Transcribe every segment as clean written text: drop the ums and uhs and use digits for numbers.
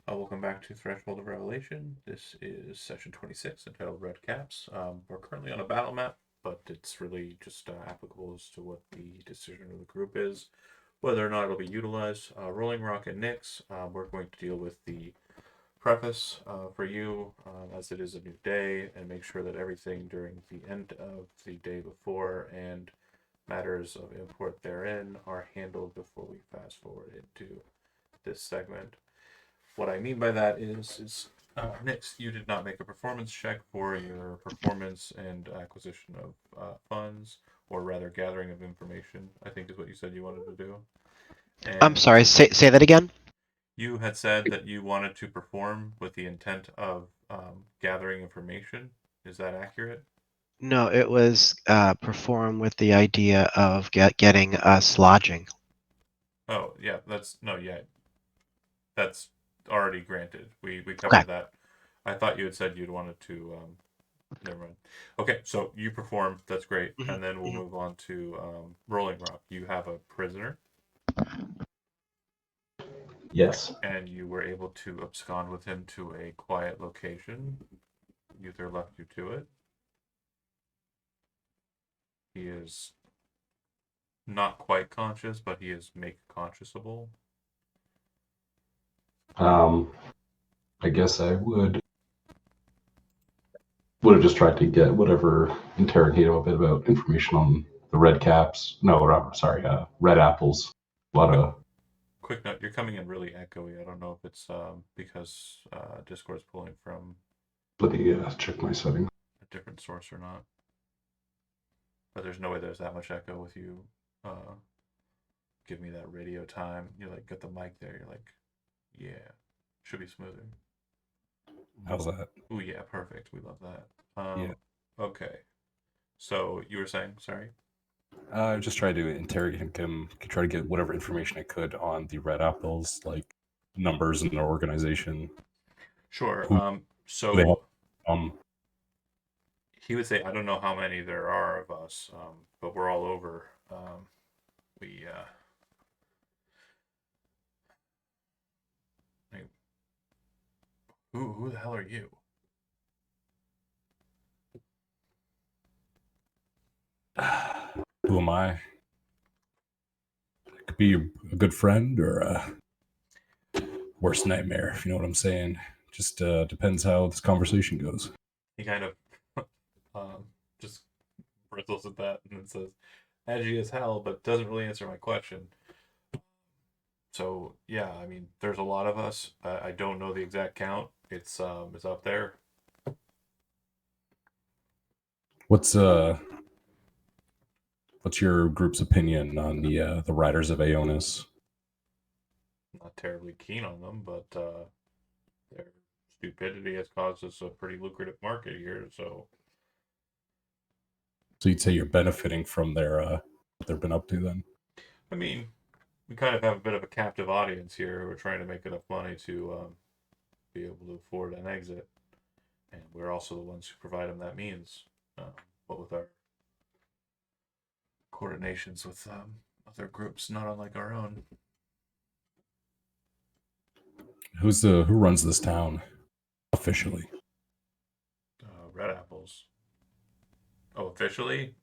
Welcome back to Threshold of Revelation. This is session 26 entitled Red Caps. We're currently on a battle map, but it's really just applicable as to what the decision of the group is, whether or not it'll be utilized. Rolling Rock and Nyx, we're going to deal with the preface for you as it is a new day and make sure that everything during the end of the day before and matters of import therein are handled before we fast forward into this segment. What I mean by that Nyx, you did not make a performance check for your performance and acquisition of funds, or rather gathering of information, I think is what you said you wanted to do. I'm And sorry, say that again? you had said that you wanted to perform with the intent of gathering information. Is that accurate? No, it was perform with the idea of getting us lodging. Oh, yeah, that's already granted. We Okay. covered that. I thought you had said you'd wanted to never mind. Okay, so you perform. That's great. hmm And then we'll hmm move on to Rolling Rock. You have a prisoner, Yes. and you were able to abscond with him to a quiet location. Uther left you to it. He is not quite conscious, but he is make consciousable. Um, I guess I would have just tried to get whatever interrogate him a bit about information on the red caps. No, sorry, red apples. A lot Quick, of. quick note: you're coming in really echoey. I don't know if it's because Discord's pulling from Let me check my setting. a different source or not. But there's no way there's that much echo with you. Give me that radio time. You like got the mic there. You're like, yeah, should be smoother. How's that? Oh yeah, perfect. We love that. Yeah. Okay. So you were saying, sorry. I just tried to interrogate him, try to get whatever information I could on the Red Apples, like numbers in their organization, Sure. who they have. So he would say, I don't know how many there are of us, but we're all over. We like, who the hell are you? Who am I? Could be a good friend or a worst nightmare, if you know what I'm saying. Just depends how this conversation goes. He kind of just bristles at that and then says, edgy as hell, but doesn't really answer my question. So yeah, I mean, there's a lot of us. I don't know the exact count. It's up there. What's uh, what's your group's opinion on the Riders of Aeonis? Not terribly keen on them, but their stupidity has caused us a pretty lucrative market here. So So you'd say you're benefiting from their what they've been up to then? I mean, we kind of have a bit of a captive audience here who are trying to make enough money to be able to afford an exit, and we're also the ones who provide them that means. But with our coordinations with other groups, not unlike our own. Who runs this town officially? Red apples. Oh, officially?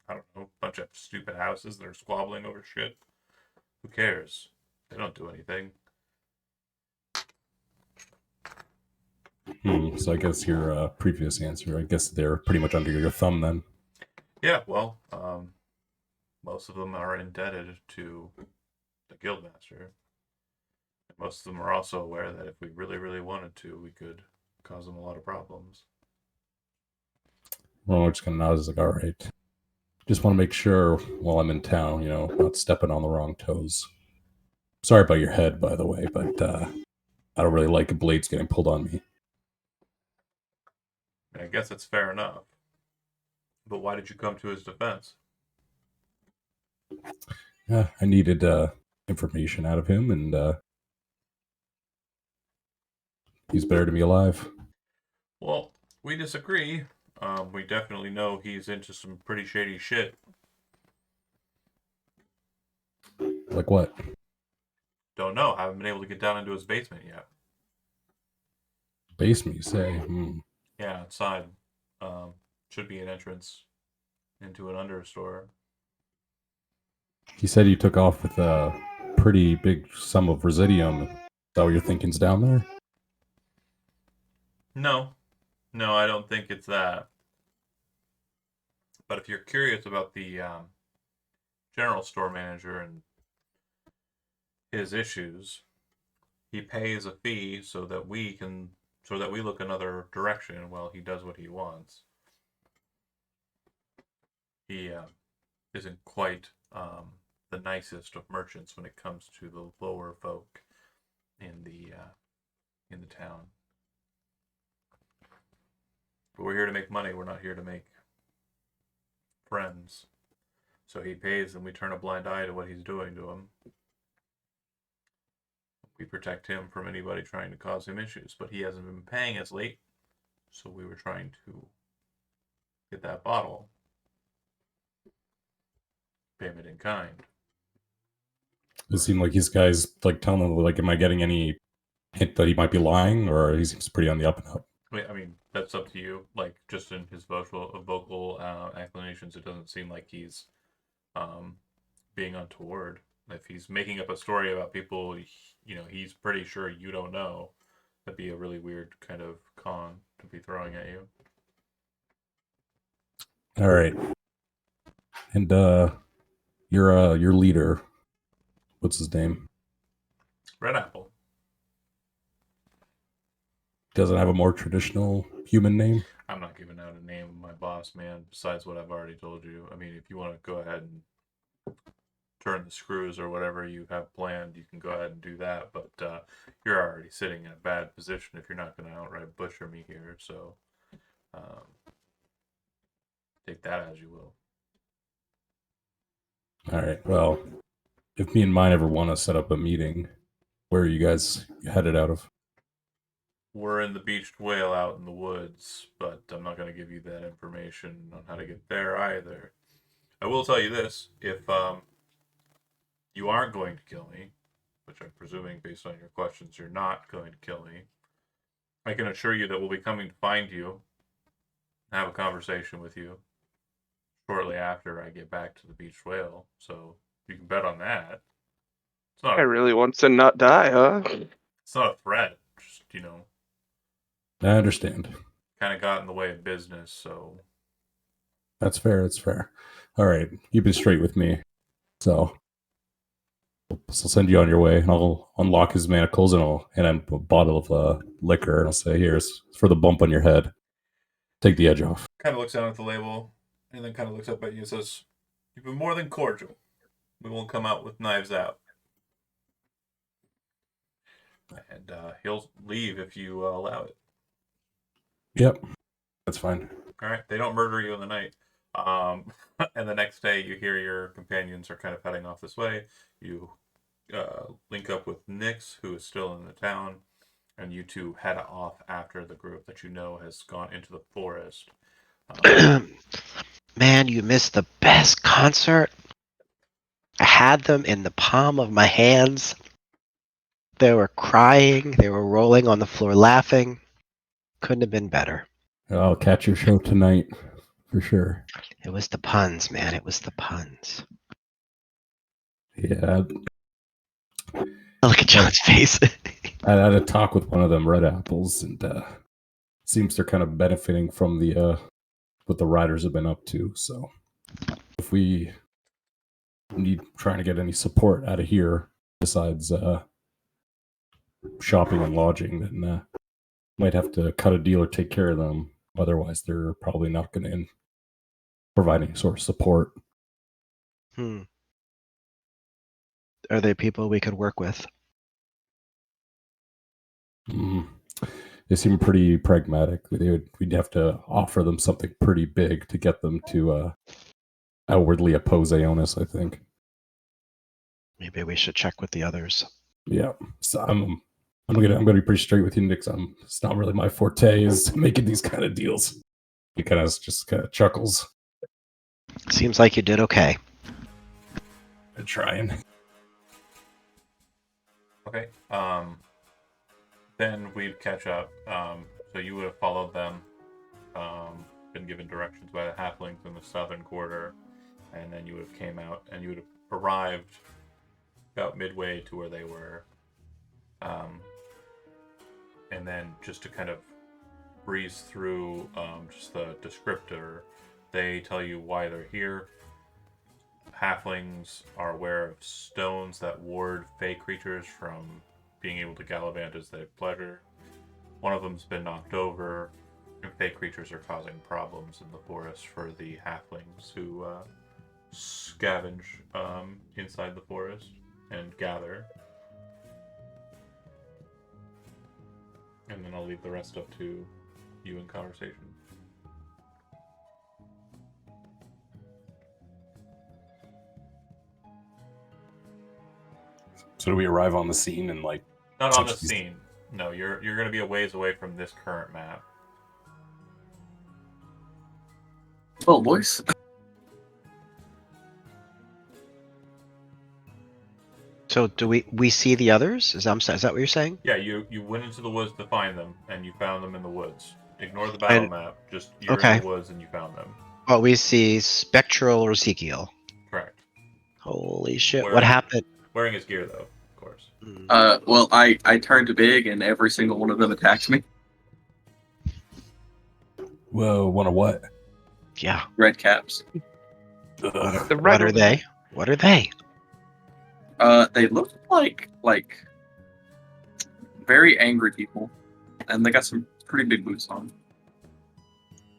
I don't know. Bunch of stupid houses that are squabbling over shit. Who cares? They don't do anything. So I guess your previous answer, I guess they're pretty much under your thumb then. Yeah, well, most of them are indebted to the guildmaster. Most of them are also aware that if we really, really wanted to, we could cause them a lot of problems. Well, just kind of nods like, all right. Just want to make sure while I'm in town, not stepping on the wrong toes. Sorry about your head, by the way, but I don't really like blades getting pulled on me. I guess it's fair enough. But why did you come to his defense? Yeah, I needed information out of him, and he's better to me alive. Well, we disagree. We definitely know he's into some pretty shady shit. Like what? Don't know. Haven't been able to get down into his basement yet. basement, you say? Yeah, outside. Should be an entrance into an understore. He said you took off with a pretty big sum of residuum. Is that what your thinking's down there? No, I don't think it's that. But if you're curious about the general store manager and his issues, he pays a fee so that we look another direction while he does what he wants. He isn't quite the nicest of merchants when it comes to the lower folk in the town. But we're here to make money. We're not here to make friends. So he pays and we turn a blind eye to what he's doing to him. We protect him from anybody trying to cause him issues. But he hasn't been paying us late. So we were trying to get that bottle. Payment in kind. It seemed like these guys like telling them like, am I getting any hint that he might be lying, or he seems pretty on the up and up? I mean, that's up to you. Like, just in his vocal explanations, it doesn't seem like he's being untoward. If he's making up a story about people, he's pretty sure you don't know. That'd be a really weird kind of con to be throwing at you. All right. And your leader, what's his name? Red Apple. Doesn't have a more traditional human name? I'm not giving out a name of my boss, man, besides what I've already told you. I mean, if you want to go ahead and turn the screws or whatever you have planned, you can go ahead and do that. But you're already sitting in a bad position if you're not going to outright butcher me here. So take that as you will. All right. Well, if me and mine ever want to set up a meeting, where are you guys headed out of? We're in the Beached Whale out in the woods, but I'm not going to give you that information on how to get there either. I will tell you this: if you aren't going to kill me, which I'm presuming based on your questions you're not going to kill me, I can assure you that we'll be coming to find you, have a conversation with you shortly after I get back to the Beached Whale. So you can bet on that. It's not. I really want to not die, huh? It's not a threat. Just I understand. kind of got in the way of business. So That's fair. That's fair. All right. You've been straight with me. So I'll send you on your way. I'll unlock his manacles and I'll hand him a bottle of liquor and I'll say, here's for the bump on your head. Take the edge off. kind of looks down at the label and then kind of looks up at you and says, "You've been more than cordial. We won't come out with knives out." And he'll leave if you allow it. Yep. That's fine. All right. They don't murder you in the night. And the next day, you hear your companions are kind of heading off this way. You link up with Nix, who is still in the town, and you two head off after the group that you know has gone into the forest. Man, you missed the best concert. I had them in the palm of my hands. They were crying. They were rolling on the floor laughing. Couldn't have been better. I'll catch your show tonight for sure. It was the puns, man. It was the puns. Yeah. Look at John's face. I had a talk with one of them red apples, and seems they're kind of benefiting from the what the riders have been up to. So if we need trying to get any support out of here besides shopping and lodging, then might have to cut a deal or take care of them. Otherwise, they're probably not going to provide any sort of support. Are they people we could work with? They seem pretty pragmatic. We'd have to offer them something pretty big to get them to outwardly oppose Aonis, I think. Maybe we should check with the others. Yeah, so I'm gonna be pretty straight with you, Nix. It's not really my forte is making these kind of deals. He kind of just chuckles. Seems like you did okay. I'm trying. Okay. Then we'd catch up. So you would have followed them, been given directions by the halflings in the southern quarter, and then you would have came out and you would have arrived about midway to where they were. And then just to kind of breeze through just the descriptor, they tell you why they're here. Halflings are aware of stones that ward fey creatures from being able to gallivant as they pleasure. One of them's been knocked over, and fey creatures are causing problems in the forest for the halflings who scavenge inside the forest and gather. And then I'll leave the rest up to you in conversation. So do we arrive on the scene and like? Not on the Such as- scene. No, you're going to be a ways away from this current map. Well, boys. So do we see the others? Is that what you're saying? Yeah, you went into the woods to find them, and you found them in the woods. Ignore the battle map. Just you're Okay. in the woods and you found them. Oh, we see Spectral Ezekiel. Correct. Holy shit! Where- What happened? Wearing his gear, though, of course. Well, I turned big and every single one of them attacked me. Whoa, one of what? Yeah. Red caps. Ugh. The What are red they? What are they? They look like very angry people, and they got some pretty big boots on.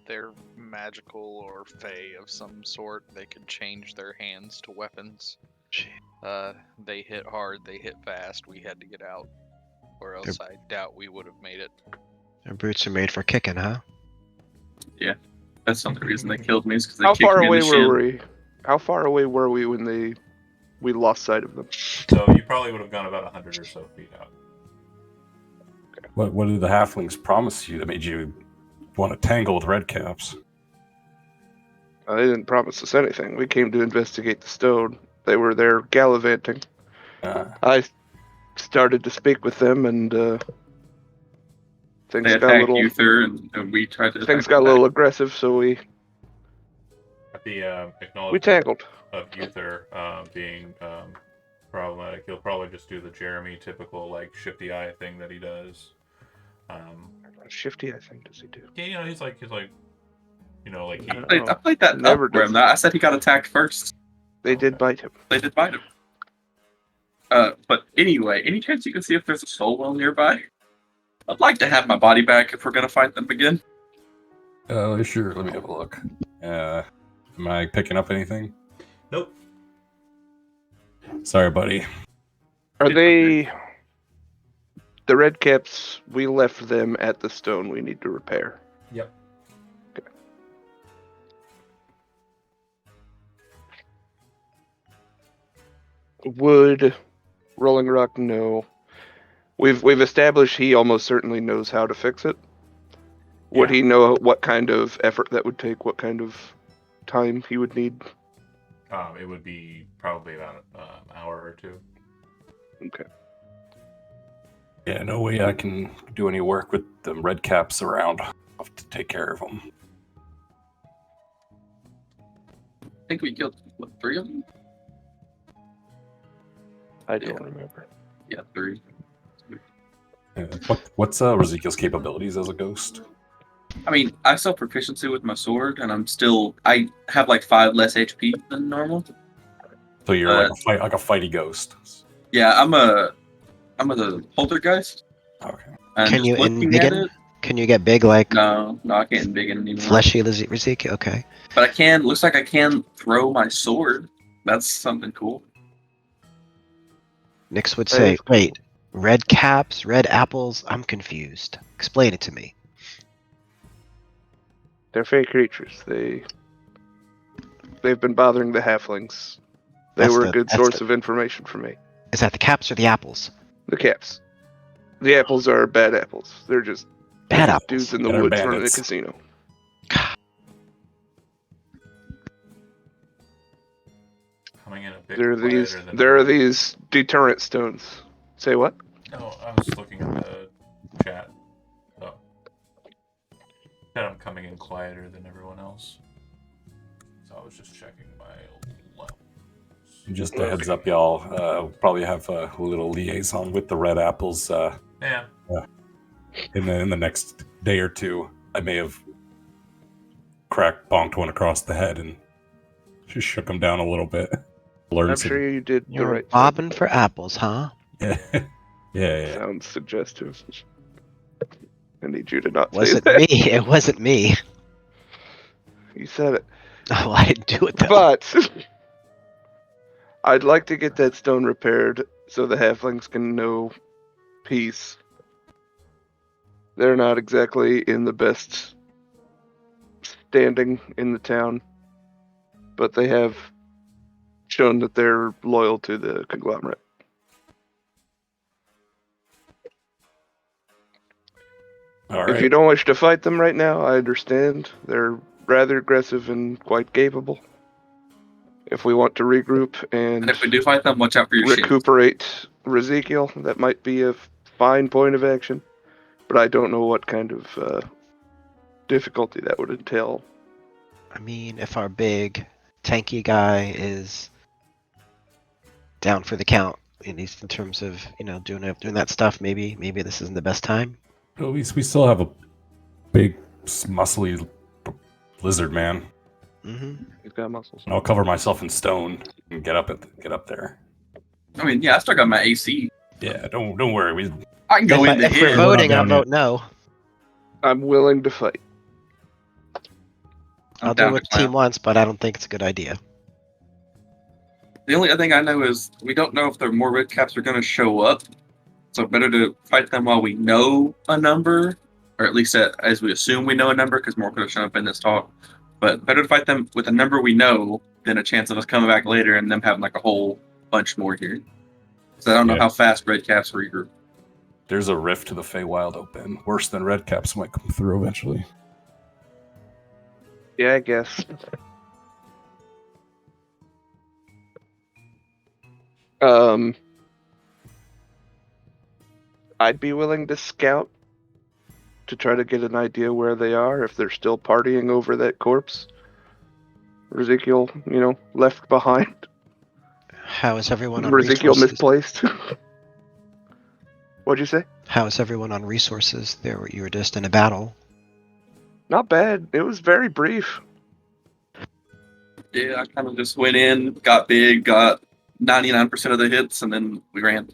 They're magical or fey of some sort. They can change their hands to weapons. Gee. They hit hard, they hit fast. We had to get out, or else I doubt we would have made it. Their boots are made for kicking, huh? That's not the reason they killed me. Is because they How kicked far me in away the shin. were we? How far away were we when we lost sight of them? So you probably would have gone about 100 or so feet out. What did the halflings promise you that made you want to tangle with redcaps? They didn't promise us anything. We came to investigate the stone. They were there gallivanting. I started to speak with them, and things They got a attacked little Uther, and we tried to. things attack got a them little back. aggressive, so we Acknowledgement tangled. of Uther being problematic, he'll probably just do the Jeremy typical like shifty eye thing that he does. Shifty, I think, does he do? Yeah, he's like he I played that Never up for him. does. I said he got attacked first. They did bite him. They did bite him. But anyway, any chance you can see if there's a soul well nearby? I'd like to have my body back if we're gonna fight them again. Sure. Let me have a look. Am I picking up anything? Nope. Sorry, buddy. Are they the red caps? We left them at the stone we need to repair. Yep. Okay. Would Rolling Rock know? We've established he almost certainly knows how to fix it. Would Yeah. he know what kind of effort that would take? What kind of time he would need? It would be probably about an hour or two. Okay. Yeah, no way I can do any work with the redcaps around. I'll have to take care of them. I think we killed 3 of them. I don't Yeah. remember. Yeah, 3. What's Ezekiel's capabilities as a ghost? I mean, I still have proficiency with my sword, and I have like 5 less HP than normal. So you're like a fighty ghost. Yeah, I'm a poltergeist. Okay. And Can just you looking at embiggen? it, Can you get big like no, I can't big anymore. fleshy Ezekiel? Okay. But I can. Looks like I can throw my sword. That's something cool. Nix would That say, is cool. wait, red caps, red apples? I'm confused. Explain it to me. They're fey creatures. They've been bothering the halflings. They That's were the- a good that's source the- of information for me. Is that the caps or the apples? The caps. The apples are bad apples. They're just Bad apples. dudes in the They're woods running a bandits. casino. Coming in a bit There are quieter than these deterrent stones. Say what? No, I was looking at the chat. Oh. being quieter than everyone else. So I was just checking my levels. Just a heads up, y'all. Probably have a little liaison with the Red Apples. Yeah. In the next day or two, I may have bonked one across the head and just shook him down a little bit. I'm sure you did the You're right thing. bobbing for apples, huh? Yeah. Sounds suggestive. I need you to not say Wasn't that. me. It wasn't me. You said it. Oh, I didn't do it though. But I'd like to get that stone repaired so the halflings can know peace. They're not exactly in the best standing in the town, but they have shown that they're loyal to the conglomerate. All If you right. don't wish to fight them right now, I understand. They're rather aggressive and quite capable. If we want to regroup And and if we do fight them, watch out for your shield. recuperate Ezekiel, that might be a fine point of action. But I don't know what kind of difficulty that would entail. I mean, if our big tanky guy is down for the count, at least in terms of doing that stuff, maybe this isn't the best time. At least we still have a big, muscly lizard man. Mm-hmm. He's got muscles. And I'll cover myself in stone and get up there. I mean, yeah, I still got my AC. Yeah, don't worry. I can go in the If we're hit. voting, I'll down yet. vote no. I'm willing to fight. I'm I'll do down what to the team clown. wants, but I don't think it's a good idea. The only other thing I know is we don't know if there are more red caps are going to show up. So better to fight them while we know a number, or at least as we assume we know a number, because more could have shown up in this talk. But better to fight them with a number we know than a chance of us coming back later and them having like a whole bunch more here. So I don't know Yeah. how fast red caps regroup. There's a rift to the Feywild open. Worse than red caps might come through eventually. Yeah, I guess. I'd be willing to scout to try to get an idea where they are, if they're still partying over that corpse Ezekiel, left behind. How is everyone on Ezekiel resources? misplaced. What'd you say? How is everyone on resources? You were just in a battle. Not bad. It was very brief. Yeah, I kind of just went in, got big, got 99% of the hits, and then we ran.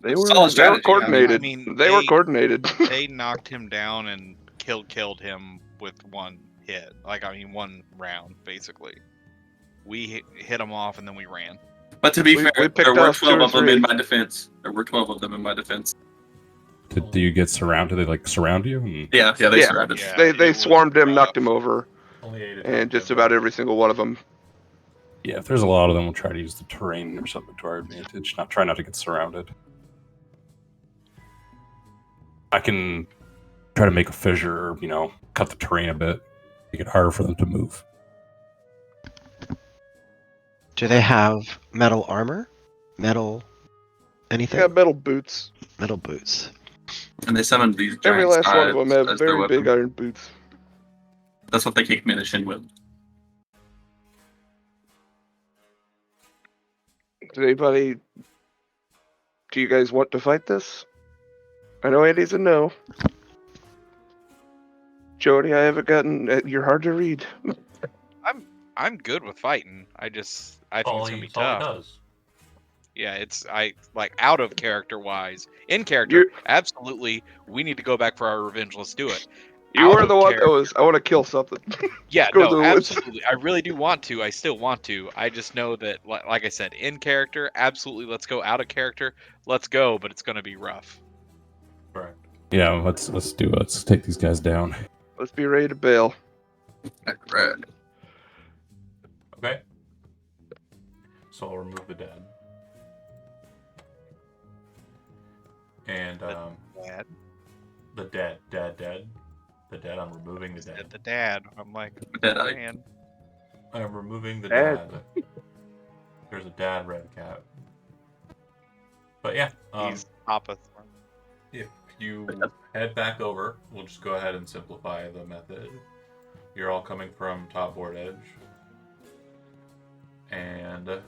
They were, Solid strategy, coordinated. I mean, they were coordinated. They knocked him down and killed him with one hit. One round, basically. We hit him off and then we ran. But to be We fair, picked there were off 12 2 or of them in 3. my defense. There were 12 of them in my defense. Do you get surrounded? Do they surround you? Yeah, they Yeah. surrounded. Yeah, They it was swarmed him, knocked rough. him over, Only 8 and just about every single one of them. Yeah, if there's a lot of them, we'll try to use the terrain or something to our advantage. Try not to get surrounded. I can try to make a fissure or, cut the terrain a bit. Make it harder for them to move. Do they have metal armor? Metal They anything? got metal boots. Metal boots. And they summoned these Every giant last one of them scythes have as their very weapon. big iron boots. That's what they kicked me in the shin with. Do you guys want to fight this? I know Andy's a no. Jody, I haven't gotten. You're hard to read. I'm good with fighting. I think it's gonna be That's all he tough. does. Yeah, out of character wise. In character, absolutely. We need to go back for our revenge. Let's do it. You Out were of the one that character. was. I want to kill something. Yeah, go to no, the woods. absolutely. I really do want to. I still want to. I just know that, like I said, in character, absolutely. Let's go. Out of character, let's go. But it's gonna be rough. Correct. Yeah, let's do it. Let's take these guys down. Let's be ready to bail. Right. Okay. So I'll remove the dead. And Dad, the dead. The dead, I'm removing the dead. the dad. I'm like, Dead oh, eye. man. I'm removing the Dad. dad. There's a dad red cap. But yeah, He's Papa. you head back over, we'll just go ahead and simplify the method. You're all coming from top board edge. And the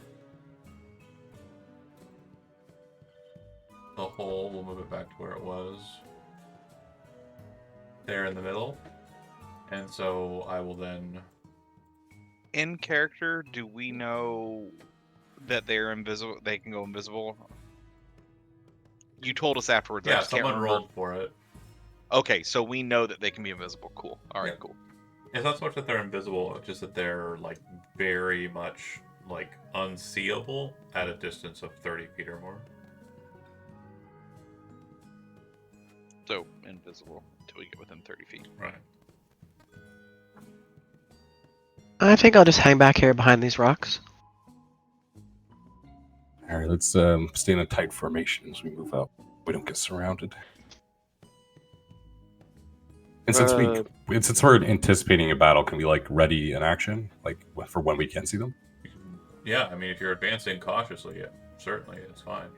hole, we'll move it back to where it was. There in the middle. And so I will then... In character, do we know that they're invisible? They can go invisible? You told us afterwards. I Yeah, just can't someone remember. rolled for it. Okay, so we know that they can be invisible. Cool. All right, Yeah. cool. It's not so much that they're invisible, just that they're like very much like unseeable at a distance of 30 feet or more. So invisible until we get within 30 feet. Right. I think I'll just hang back here behind these rocks. All right, let's stay in a tight formation as we move up. We don't get surrounded. And since since we're anticipating a battle, can we like ready in action, like for when we can see them? Yeah, I mean, if you're advancing cautiously, yeah, certainly it's fine.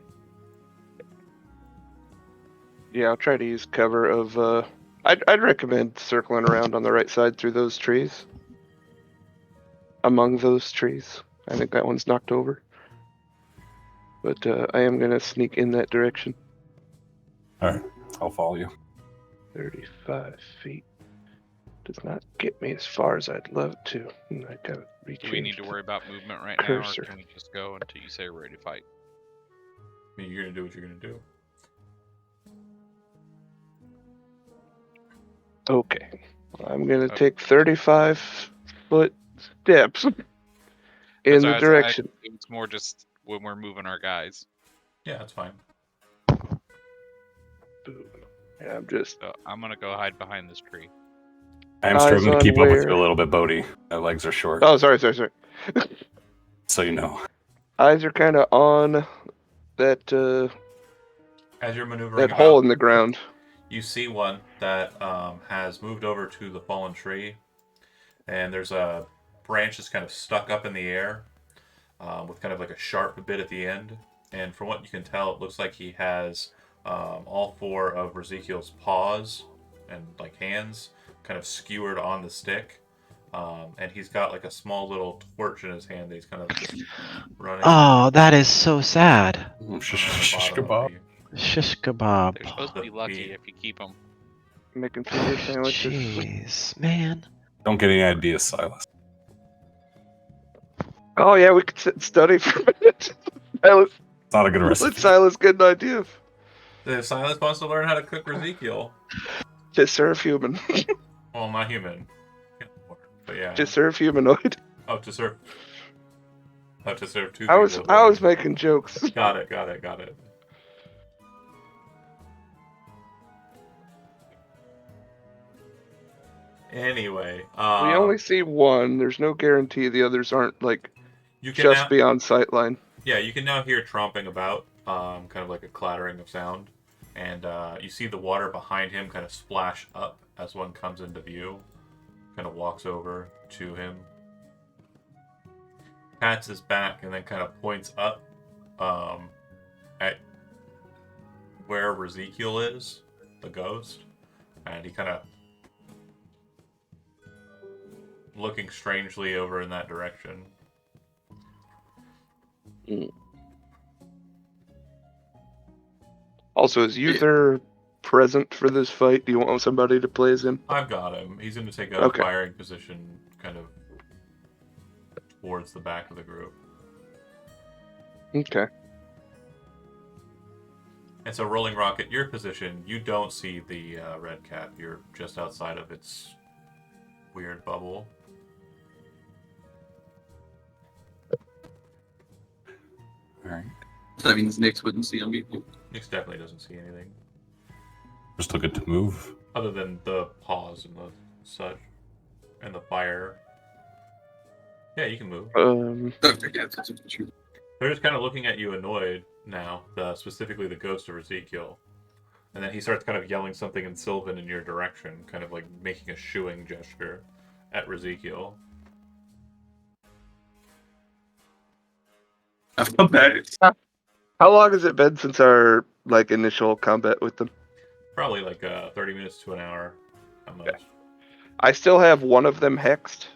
Yeah, I'll try to use cover of. I'd recommend circling around on the right side through those trees. Among those trees, I think that one's knocked over. But I am gonna sneak in that direction. All right, I'll follow you. 35 feet does not get me as far as I'd love to. I gotta Do we need to rechange worry about movement right cursor. now, or can we just go until you say we're ready to fight? I mean, you're gonna do what you're gonna do. Okay, I'm gonna take 35-foot steps in That's the why I direction. it's more just when we're moving our guys. Yeah, that's fine. Boom. Yeah, I'm just. So I'm gonna go hide behind this tree. I am Eyes struggling to on keep up with where? you a little bit, Bodhi. My legs are short, Oh, sorry. so you know. Eyes are kind of on that As you're maneuvering that about, hole in the ground. you see one that has moved over to the fallen tree, and there's a branch that's kind of stuck up in the air with kind of like a sharp bit at the end. And from what you can tell, it looks like he has all four of Ezekiel's paws and like hands kind of skewered on the stick. And he's got like a small little torch in his hand that he's kind of just running. Oh, that is so sad. Shish on the bottom kebab. of the- Shish kebab. They're supposed to be The lucky bee. if you keep them. Making finger sandwiches. Jeez, man. Don't get any ideas, Silas. Oh yeah, we could sit and study for a minute. Silas, It's not a good let recipe. Silas get an idea. If Silas wants to learn how to cook Ezekiel, Just serve human. well, not human, but yeah. Just serve humanoid. Oh, to serve two I was people. making jokes. Got it. Anyway, We only see one. There's no guarantee the others aren't like you can just now, beyond sightline. yeah, you can now hear tromping about, kind of like a clattering of sound, and you see the water behind him kind of splash up as one comes into view, kind of walks over to him, pats his back, and then kind of points up, at where Ezekiel is, the ghost, and he kind of looking strangely over in that direction. Also, is Uther present for this fight? Do you want somebody to play as him? I've got him. He's going to take a Okay. firing position kind of towards the back of the group. Okay. And so, Rolling Rocket, your position, you don't see the red cap. You're just outside of its weird bubble. All right. So that means Nyx wouldn't see him either. Nyx definitely doesn't see anything We're still good to move. other than the pause and the such and the fire. Yeah, you can move. Okay, yeah, that's true. They're just kind of looking at you annoyed now, specifically the ghost of Ezekiel. And then he starts kind of yelling something in Sylvan in your direction, kind of like making a shooing gesture at Ezekiel. I feel bad. How long has it been since our initial combat with them? Probably like 30 minutes to an hour at most. I still have one of them hexed.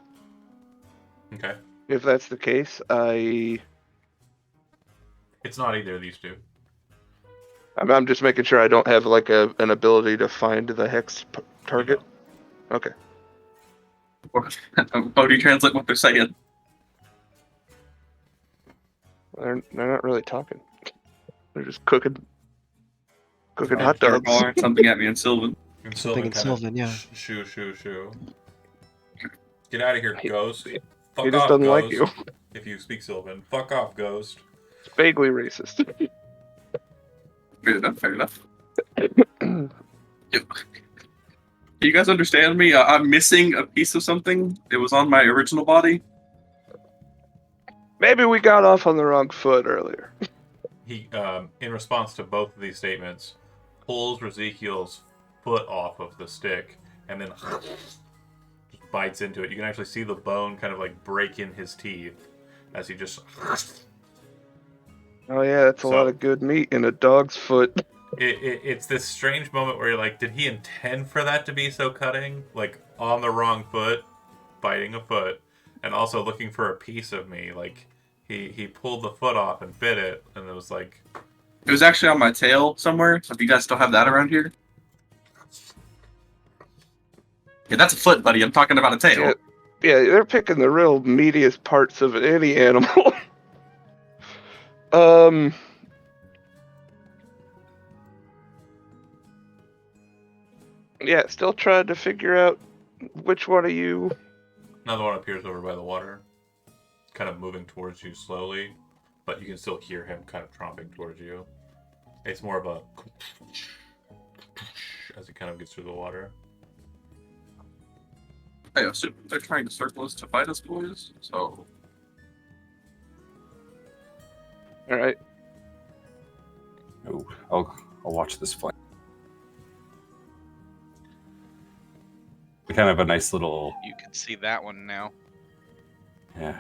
Okay. If that's the case, It's not either of these two. I'm just making sure I don't have like an ability to find the hex target. Okay. How do you translate what they're saying? They're not really talking. They're just cooking Oh, hot They're dogs. hollering something at me in Sylvan. And Something in kinda Sylvan, yeah. Shoo. Get out of here, Ghost. He Fuck just off, doesn't Ghost. like you. If you speak Sylvan. Fuck off, Ghost. It's vaguely racist. Fair enough. Do you guys understand me? I'm missing a piece of something. It was on my original body. Maybe we got off on the wrong foot earlier. He, in response to both of these statements, pulls Ezekiel's foot off of the stick and then just bites into it. You can actually see the bone kind of like break in his teeth as he just. Oh yeah, that's a lot So- of good meat in a dog's foot. It's this strange moment where you're like, did he intend for that to be so cutting? Like, on the wrong foot, biting a foot, and also looking for a piece of me. Like, he pulled the foot off and bit it, and it was like... It was actually on my tail somewhere. So if you guys still have that around here. Yeah, that's a foot, buddy. I'm talking about a tail. Yeah, they're picking the real meatiest parts of any animal. Yeah, still trying to figure out which one of you. Another one appears over by the water, kind of moving towards you slowly, but you can still hear him kind of tromping towards you. It's more of a... as he kind of gets through the water. I assume they're trying to circle us to fight us, boys. So All right. Oh, I'll watch this flank. We kind of have a nice little, You can see that one now. yeah.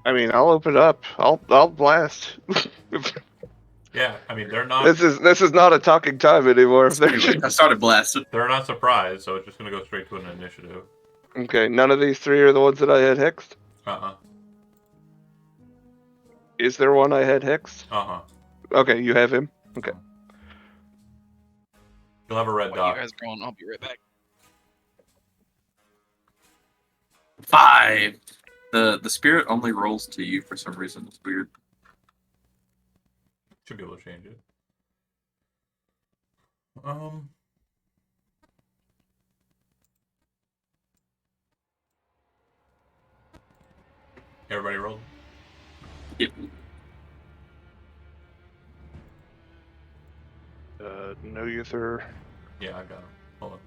I mean, I'll open up. I'll blast. Yeah, I mean, they're not... This is not a talking time anymore. If they're anyway, I started blasting. They're not surprised, so it's just going to go straight to an initiative. Okay, none of these three are the ones that I had hexed. Uh-huh. Is there one I had hexed? Uh-huh. Okay, you have him. Okay. You'll have a red While dot. you guys are going, I'll be right back. 5. The spirit only rolls to you for some reason. It's weird. Should be able to change it. Everybody rolled? Yep. No Uther. Yeah, I got him. Hold on.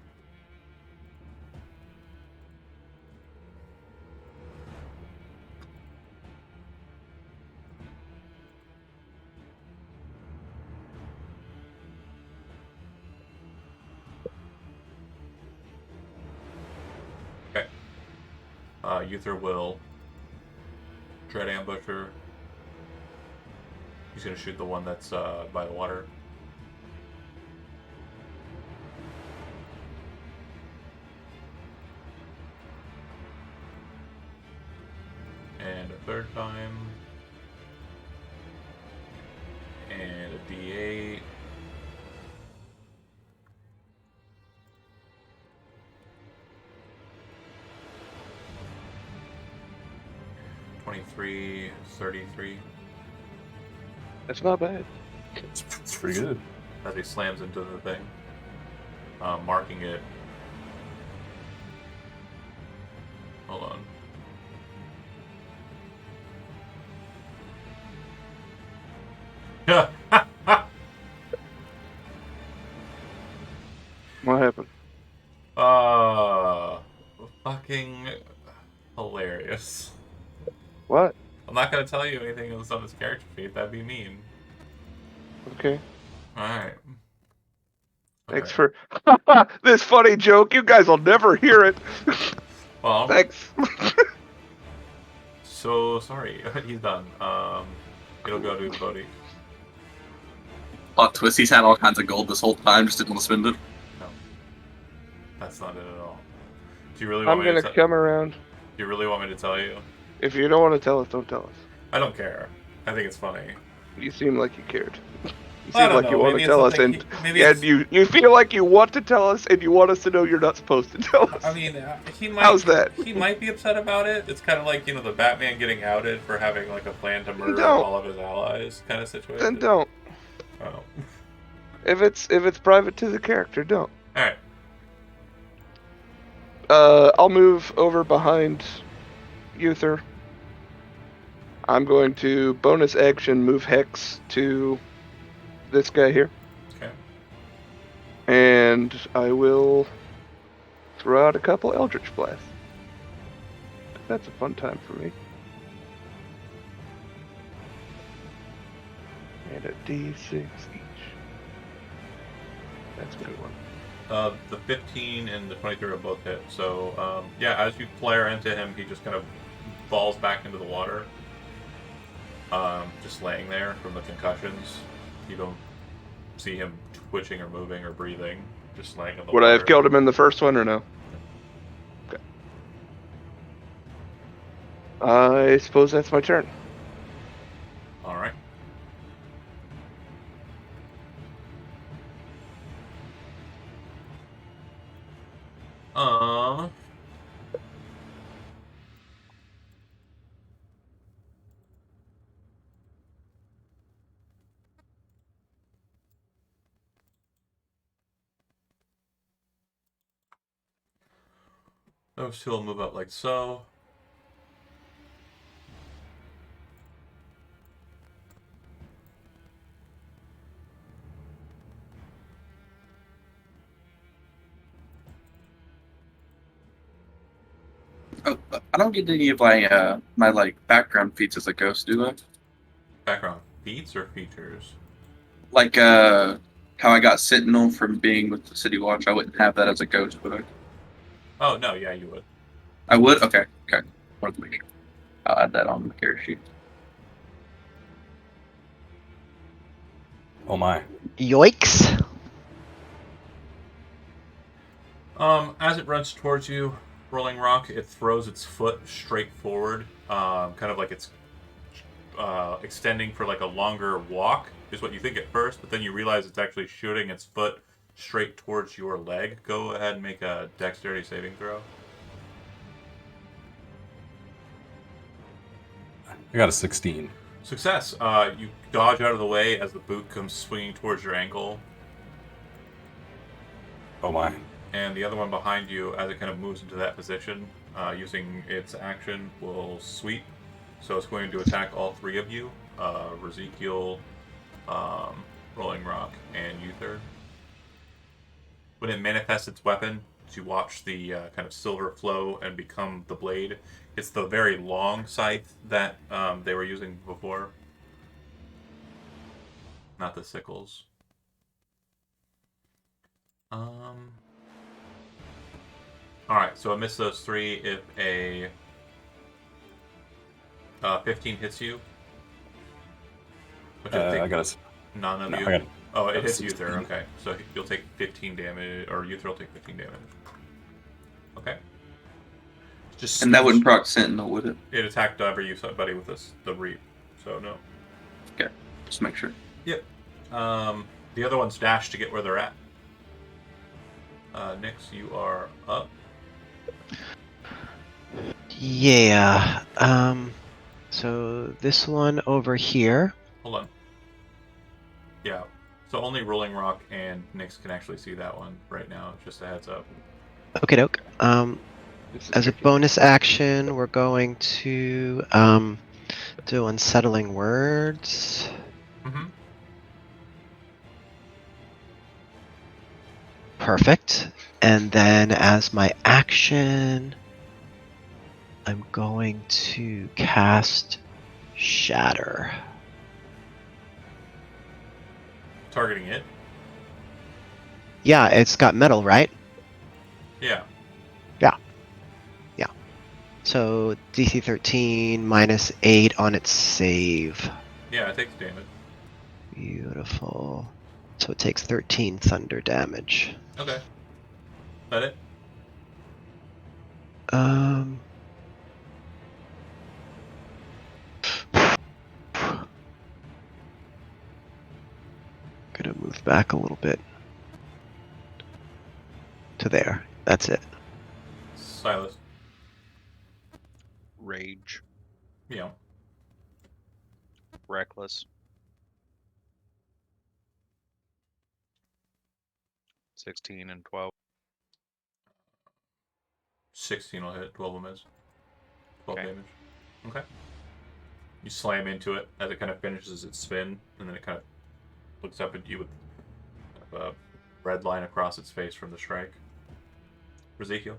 Okay. Uther will dread ambusher. He's gonna shoot the one that's by the water. And a third time. And a D8. $23, $33. That's not bad. It's pretty good. As he slams into the thing, marking it. Hold on. What happened? Fucking hilarious. What? I'm not gonna tell you anything else on his character feat. That'd be mean. Okay. All right. Thanks for this funny joke. You guys will never hear it. Well, Thanks. so sorry. He's done. It'll go to Bodhi. Plot twist, he's had all kinds of gold this whole time, just didn't want to spend it. No, that's not it at all. Do you really I'm want me gonna to? come around. Do you really want me to tell you? If you don't want to tell us, don't tell us. I don't care. I think it's funny. You seem like you cared. You I seem don't like you know, want maybe to it's tell us, something and maybe it's, you feel like you want to tell us, and you want us to know you're not supposed to tell us. I mean, he might. How's that? He might be upset about it. It's kind of like the Batman getting outed for having like a plan to murder don't. all of his allies, kind of situation. Then don't. Oh. If it's private to the character, don't. All right. I'll move over behind Uther. I'm going to bonus action move Hex to this guy here. Okay. And I will throw out a couple Eldritch Blasts. That's a fun time for me. And a D6 each. That's a good one. The 15 and the 23 are both hit. So yeah, as you flare into him, he just kind of falls back into the water. Just laying there from the concussions. You don't see him twitching or moving or breathing. Just laying in the Would water. I have killed him in the first one or no? Okay. I suppose that's my turn. All right. Those two will move up like so. Oh, I don't get any of my my like background feats as a ghost, do I? Background feats or features? Like how I got Sentinel from being with the City Watch. I wouldn't have that as a ghost, would I? Oh no, yeah, you would. I would. Okay. Wanted to make sure. I'll add that on the character sheet. Oh my. Yoicks. As it runs towards you, Rolling Rock, it throws its foot straight forward, kind of like it's extending for like a longer walk, is what you think at first, but then you realize it's actually shooting its foot straight towards your leg. Go ahead and make a dexterity saving throw. I got a 16. Success. You dodge out of the way as the boot comes swinging towards your ankle, Oh my. and the other one behind you, as it kind of moves into that position, using its action, will sweep. So it's going to attack all three of you, Ezekiel, Rolling Rock, and Uther. When it manifests its weapon, to watch the kind of silver flow and become the blade. It's the very long scythe that they were using before, not the sickles. All right, so I missed those three. If a 15 hits you, which I think I got none of you. I got Oh, it got hits 16. Uther. Okay, so you'll take 15 damage, or Uther will take 15 damage. Okay. Just And that wouldn't proc Sentinel, would it? It attacked everybody with the reap, so no. Okay, just make sure. Yep. The other one's dashed to get where they're at. Nyx, you are up. Yeah. So this one over here. Hold on. Yeah. So only Rolling Rock and Nyx can actually see that one right now. Just a heads up. Okay, doke. This is As a tricky. bonus action, we're going to do Unsettling Words. Mm-hmm. Perfect. And then as my action, I'm going to cast Shatter. Targeting it. Yeah, it's got metal, right? Yeah. Yeah. Yeah. So DC 13 minus 8 on its save. Yeah, it takes damage. Beautiful. So it takes 13 thunder damage. Okay. That it? Um. Gonna move back a little bit. To there. That's it. Silas. Rage. Yeah. Reckless. 16 and 12. 16 will hit, 12 will miss. 12 Okay. damage. Okay. You slam into it as it kind of finishes its spin, and then it kind of looks up at you with a red line across its face from the strike. Ezekiel?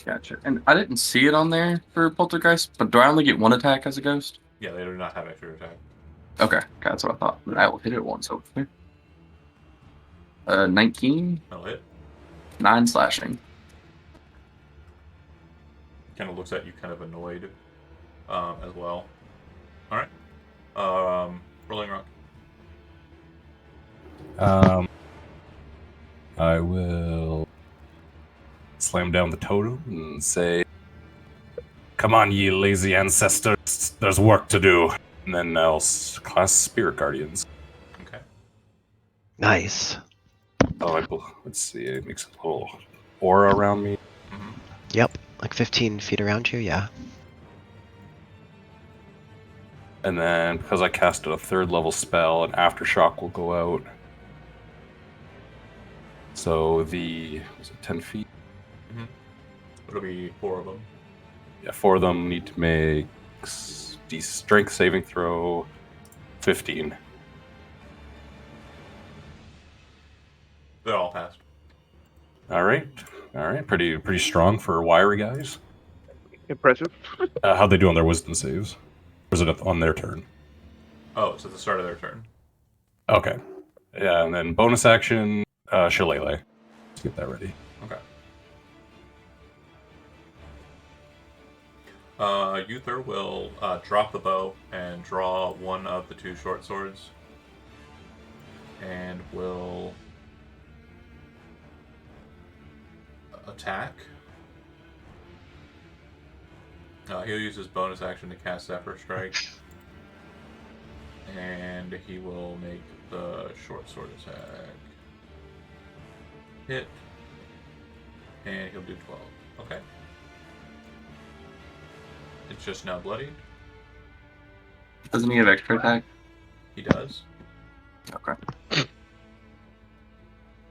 Gotcha. And I didn't see it on there for Poltergeist, but do I only get one attack as a ghost? Yeah, they do not have extra attack. Okay, that's what I thought. But I will hit it once, hopefully. 19, That'll hit. 9 slashing. Kind of looks at you kind of annoyed as well. Alright. Rolling Rock. I will slam down the totem and say, "Come on, ye lazy ancestors, there's work to do." And then I'll class Spirit Guardians. Okay. Nice. Let's see, it makes a little aura around me. Mm-hmm. Yep. Like 15 feet around you, yeah. And then, because I casted a 3rd level spell, an Aftershock will go out. So was it 10 feet? It'll be 4 of them. Yeah, 4 of them need to make strength saving throw 15. They're all passed. All right. Pretty strong for wiry guys. Impressive. How'd they do on their wisdom saves? Or is it on their turn? Oh, it's at the start of their turn. Okay. Yeah, and then bonus action, Shillelagh. Let's get that ready. Okay. Uther will drop the bow and draw one of the 2 short swords. And will attack. He'll use his bonus action to cast Zephyr Strike. And he will make the short sword attack. Hit. And he'll do 12. Okay. It's just now bloodied. Doesn't he have extra attack? He does. Okay.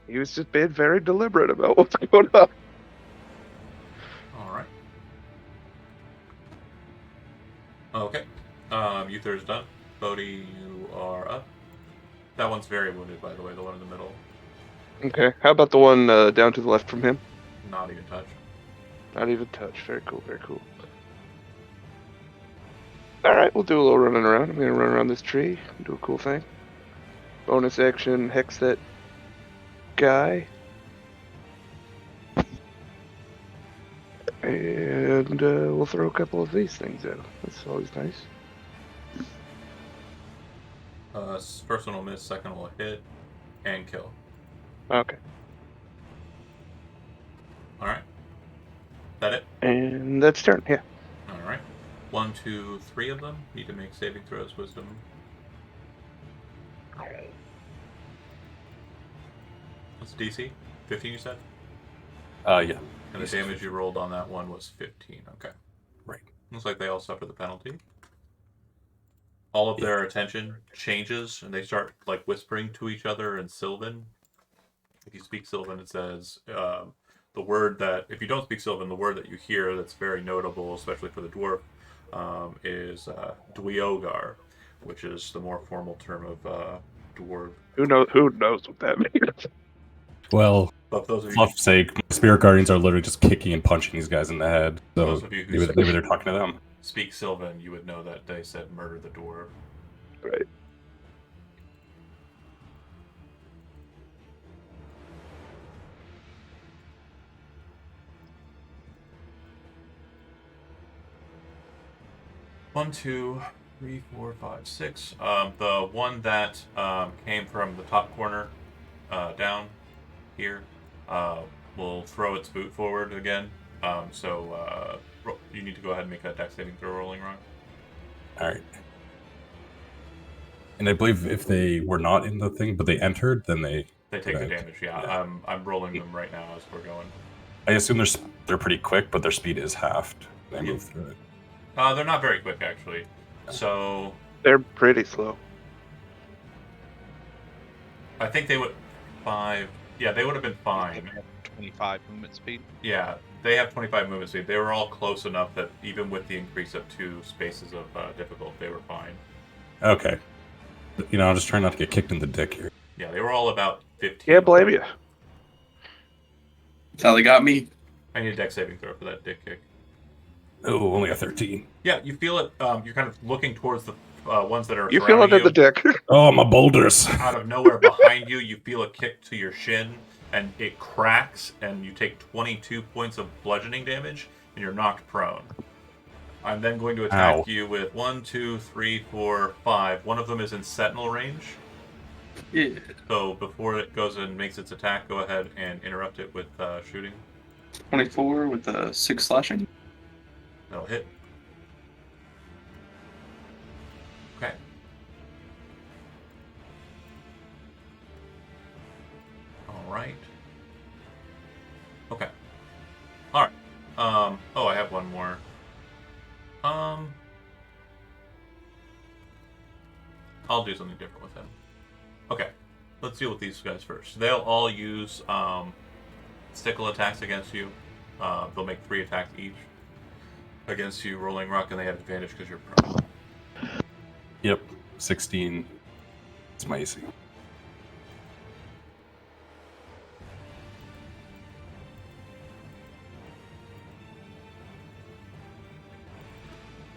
He was just being very deliberate about what's going on. Alright. Okay. Uther is done. Bodhi, you are up. That one's very wounded, by the way, the one in the middle. Okay. How about the one down to the left from him? Not even touched. Not even touch. Very cool. Very cool. All right, we'll do a little running around. I'm gonna run around this tree and do a cool thing. Bonus action, hex that guy, and we'll throw a couple of these things at him. That's always nice. First one will miss, second will hit, and kill. Okay. Alright. That it? And that's turn. Yeah. Alright. 1, 2, 3 of them need to make saving throws, wisdom. What's DC? 15 you said? Yeah. And the damage you rolled on that one was 15. Okay. Right. Looks like they all suffer the penalty. All of their attention changes, and they start like whispering to each other in Sylvan. If you speak Sylvan, it says the word that, if you don't speak Sylvan, the word that you hear that's very notable, especially for the dwarf, is Dweogar, which is the more formal term of dwarf. Who knows what that means? Well, But those of for you, fluff's sake, Spirit Guardians are literally just kicking and punching these guys in the head. So those of you who maybe they're talking to them. speak Sylvan, you would know that they said murder the dwarf. Right. 1, 2, 3, 4, 5, 6. The one that came from the top corner down here will throw its boot forward again. You need to go ahead and make a dex saving throw, Rolling Rock. All right. And I believe if they were not in the thing, but they entered, then they take the Right. damage. Yeah, Yeah. I'm rolling them right now as we're going. I assume they're pretty quick, but their speed is halved. They Yeah. move through it. They're not very quick actually. So They're pretty slow. I think they would 5. Yeah, they would have been fine. 25 movement speed. Yeah, they have 25 movement speed. They were all close enough that even with the increase of 2 spaces of difficult, they were fine. Okay. I'm just trying not to get kicked in the dick here. Yeah, they were all about 15. Can't blame you. That's how they got me. I need a dex saving throw for that dick kick. Oh, only a 13. Yeah, you feel it. You're kind of looking towards the ones that are You feel it surrounding in the dick. Oh, my boulders. Out of nowhere behind you, you feel a kick to your shin, and it cracks, and you take 22 points of bludgeoning damage, and you're knocked prone. I'm then going to attack Ow. you with 1, 2, 3, 4, 5. One of them is in sentinel range. Yeah. So before it goes and makes its attack, go ahead and interrupt it with shooting. 24 with a 6 slashing. That'll hit. Okay. Alright. Okay. Alright. Oh, I have one more. I'll do something different with him. Okay. Let's deal with these guys first. They'll all use sickle attacks against you. They'll make 3 attacks each against you, Rolling Rock, and they have advantage because you're prone. Yep. 16. It's my AC.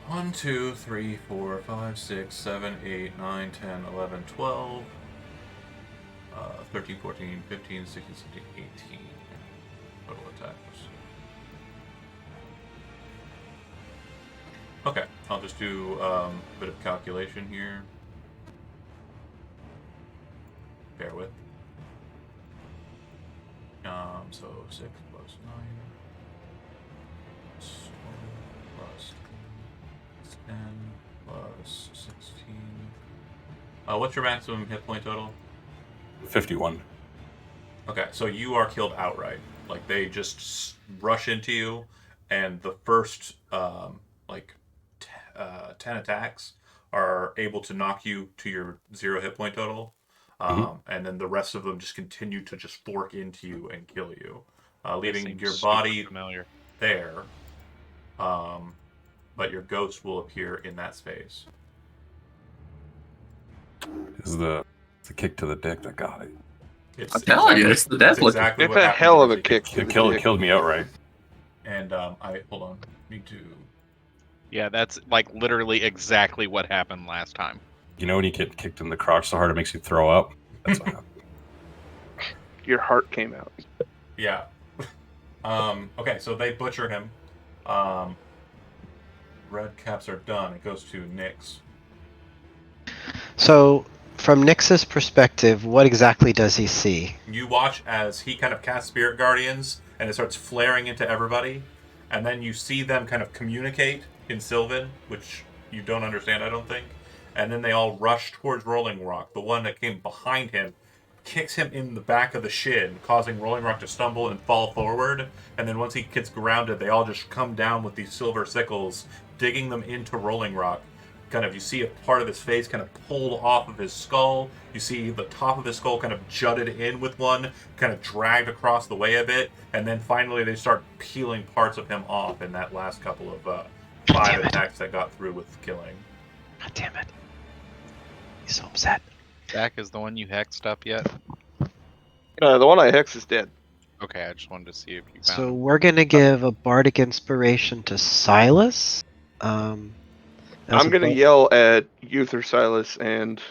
One, 2, 3, 4, 5, 6, 7, 8, 9, 10, 11, 12, 13, 14, 15, 16, 17, 18 total attacks. Okay, I'll just do a bit of calculation here. Bear with. So 6 plus 9 plus 12 plus 10 plus 16. What's your maximum hit point total? 51. Okay, so you are killed outright. Like, they just rush into you, and the first, 10 attacks are able to knock you to your 0 hit point total. And then the rest of them just continue to just fork into you and kill you, leaving Seems your super body familiar. there. But your ghost will appear in that space. Is the kick to the dick that got it. It's I'm telling you, it's the death look. exactly It's what a happened hell of to a kick. to It the killed, dick. killed me outright. And hold on, need to. Yeah, that's like literally exactly what happened last time. You know when you get kicked in the crotch so hard it makes you throw up? That's what happened. Your heart came out. Yeah. Okay, so they butcher him. Red caps are done. It goes to Nyx. So, from Nyx's perspective, what exactly does he see? You watch as he kind of casts Spirit Guardians, and it starts flaring into everybody, and then you see them kind of communicate in Sylvan, which you don't understand, I don't think. And then they all rush towards Rolling Rock. The one that came behind him kicks him in the back of the shin, causing Rolling Rock to stumble and fall forward. And then once he gets grounded, they all just come down with these silver sickles, digging them into Rolling Rock. Kind of, you see a part of his face kind of pulled off of his skull. You see the top of his skull kind of jutted in with one, kind of dragged across the way a bit. And then finally they start peeling parts of him off in that last couple of 5 damn it. attacks that got through with killing. God damn it. He's so upset. Zach, is the one you hexed up yet? The one I hex is dead. Okay, I just wanted to see if you found So him. we're gonna give a bardic inspiration to Silas. As I'm a gonna bo- yell at Uther, Silas, and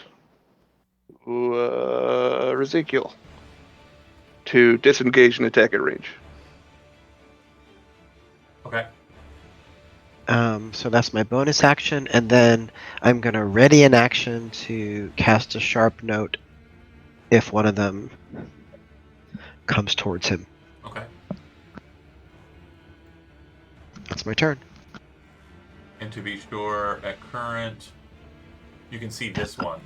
Ezekiel to disengage and attack at range. Okay. So that's my bonus action, and then I'm gonna ready an action to cast a sharp note if one of them comes towards him. Okay. That's my turn. And to be sure, at current, you can see this one.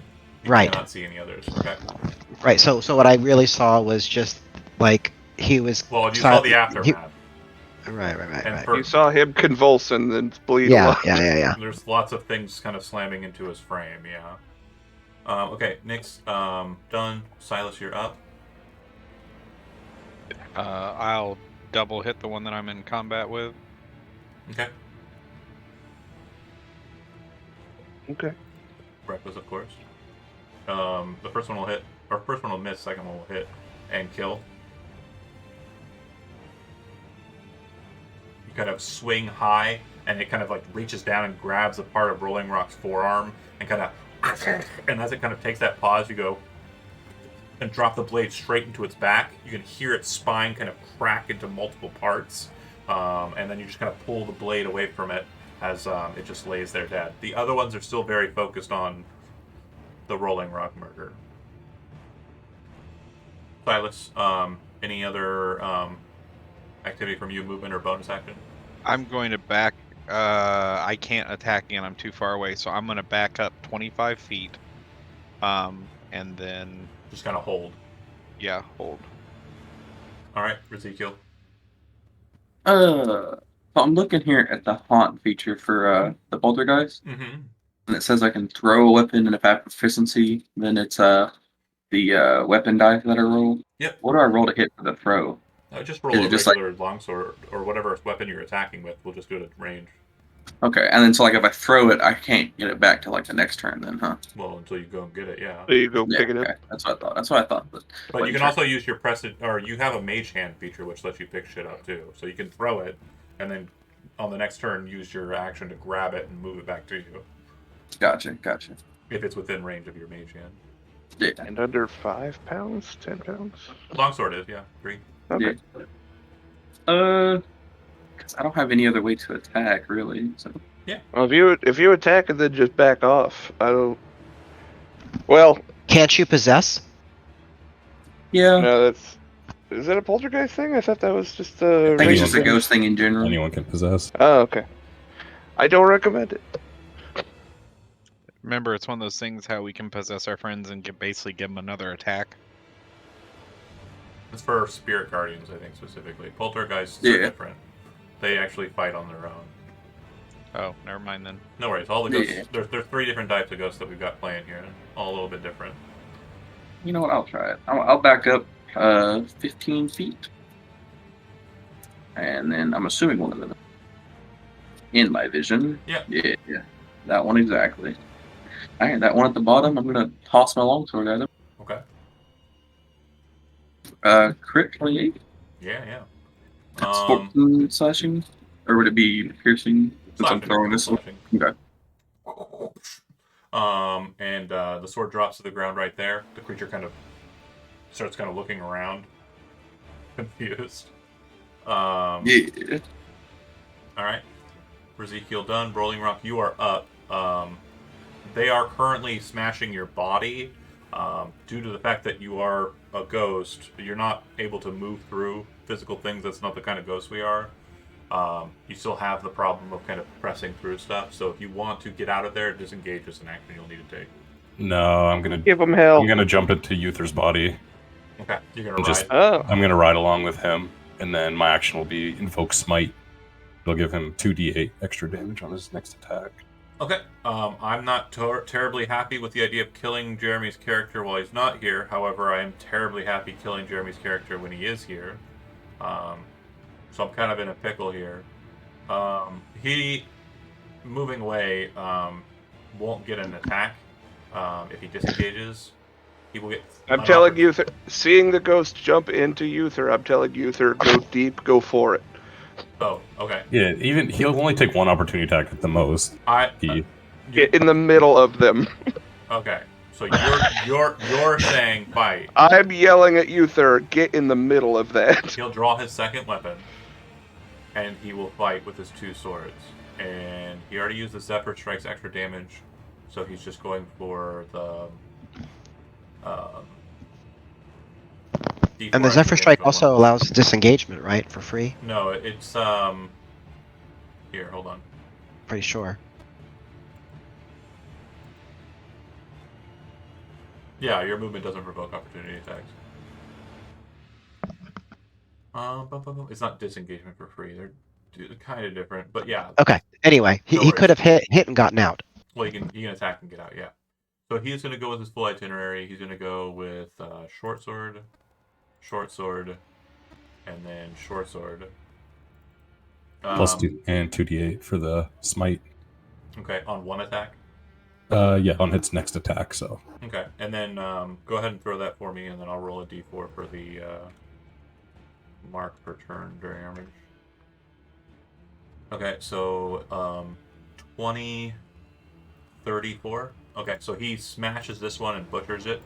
You Right. cannot see any others. Okay. Right. So what I really saw was just like he was. Well, you saw the he- aftermath. Right. And Right. for- You saw him convulse and then bleed a Yeah. lot. Yeah. There's lots of things kind of slamming into his frame. Yeah. Okay. Next, done. Silas, you're up. I'll double hit the one that I'm in combat with. Okay. Okay. Breakfast, of course. The first one will hit, or first one will miss. Second one will hit and kill. You kind of swing high, and it kind of like reaches down and grabs a part of Rolling Rock's forearm, and kind of, and as it kind of takes that pause, you go and drop the blade straight into its back. You can hear its spine kind of crack into multiple parts, and then you just kind of pull the blade away from it as it just lays there dead. The other ones are still very focused on the Rolling Rock murder. Silas, any other activity from you, movement or bonus action? I'm going to back. I can't attack again. I'm too far away, so I'm going to back up 25 feet. And then Just kind of hold. yeah, hold. All right, Ezekiel. So I'm looking here at the haunt feature for the poltergeist, Mm-hmm. and it says I can throw a weapon, and if I have proficiency, then it's the weapon die that I roll. Yep. What do I roll to hit for the throw? Just roll Is a it just like- regular longsword or whatever weapon you're attacking with. We'll just do it at range. Okay, and then so like if I throw it, I can't get it back till like the next turn, then, huh? Well, until you go and get it, yeah. There you go, Yeah, pick it up. okay. That's what I thought. That's what I thought. But you can also use your or you have a mage hand feature which lets you pick shit up too. So you can throw it, and then on the next turn use your action to grab it and move it back to you Gotcha. if it's within range of your mage hand. Yeah. And under 5 pounds, 10 pounds. Longsword is, yeah, 3. Okay. Yeah. 'Cause I don't have any other way to attack really. So Well, if you attack and then just back off, I don't. Well, Can't you possess? yeah, no, that's. Is that a poltergeist thing? I thought that was just I a. think it's just a random- ghost thing in general. Anyone can possess. Oh, okay. I don't recommend it. Remember, it's one of those things how we can possess our friends and basically give them another attack. It's for spirit guardians, I think, specifically. Poltergeists Yeah. are different. They actually fight on their own. Oh, never mind then. No worries. All the ghosts. Yeah. There's 3 different types of ghosts that we've got playing here. All a little bit different. You know what? I'll try it. I'll back up 15 feet, and then I'm assuming one of them in my vision. Yeah. Yeah. That one exactly. All right, that one at the bottom. I'm gonna toss my longsword at him. Okay. Crit 28. Yeah. That's 14 slashing, or would it be piercing? Since I'm slashing, throwing this one. slashing. Okay. And the sword drops to the ground right there. The creature kind of starts kind of looking around, confused. Yeah. All right. Ezekiel done. Rolling Rock, you are up. They are currently smashing your body. Due to the fact that you are a ghost, you're not able to move through physical things. That's not the kind of ghost we are. You still have the problem of kind of pressing through stuff. So if you want to get out of there, disengage is an action you'll need to take. No, I'm gonna Give him hell. I'm gonna jump into Uther's body. Okay. You're gonna And just- ride. Oh. I'm gonna ride along with him, and then my action will be invoke smite. It'll give him 2d8 extra damage on his next attack. Okay. I'm not terribly happy with the idea of killing Jeremy's character while he's not here. However, I am terribly happy killing Jeremy's character when he is here. So I'm kind of in a pickle here. He, moving away, won't get an attack if he disengages. He will get. I'm telling Uther, seeing the ghost jump into Uther, I'm telling Uther, go deep, go for it. Oh, okay. Yeah, even he'll only take one opportunity attack at the most. He Get in the middle of them. Okay. So you're saying fight. I'm yelling at Uther, get in the middle of that. He'll draw his second weapon, and he will fight with his 2 swords. and he already used the Zephyr Strike's extra damage, so he's just going for the D4 And the extra Zephyr damage Strike with also one. allows disengagement, right, for free? No, it's here, hold on. Pretty sure. Yeah, your movement doesn't provoke opportunity attacks. It's not disengagement for free. They're kind of different, but yeah. Okay. Anyway, No he worries. could have hit and gotten out. Well, he can attack and get out. Yeah. So he's gonna go with his full itinerary. He's gonna go with short sword, and then short sword. Plus 2d8 for the smite. Okay, on one attack. Yeah, on its next attack. So Okay, and then go ahead and throw that for me, and then I'll roll a d4 for the mark per turn during damage. Okay, so 20, 34. Okay, so he smashes this one and butchers it.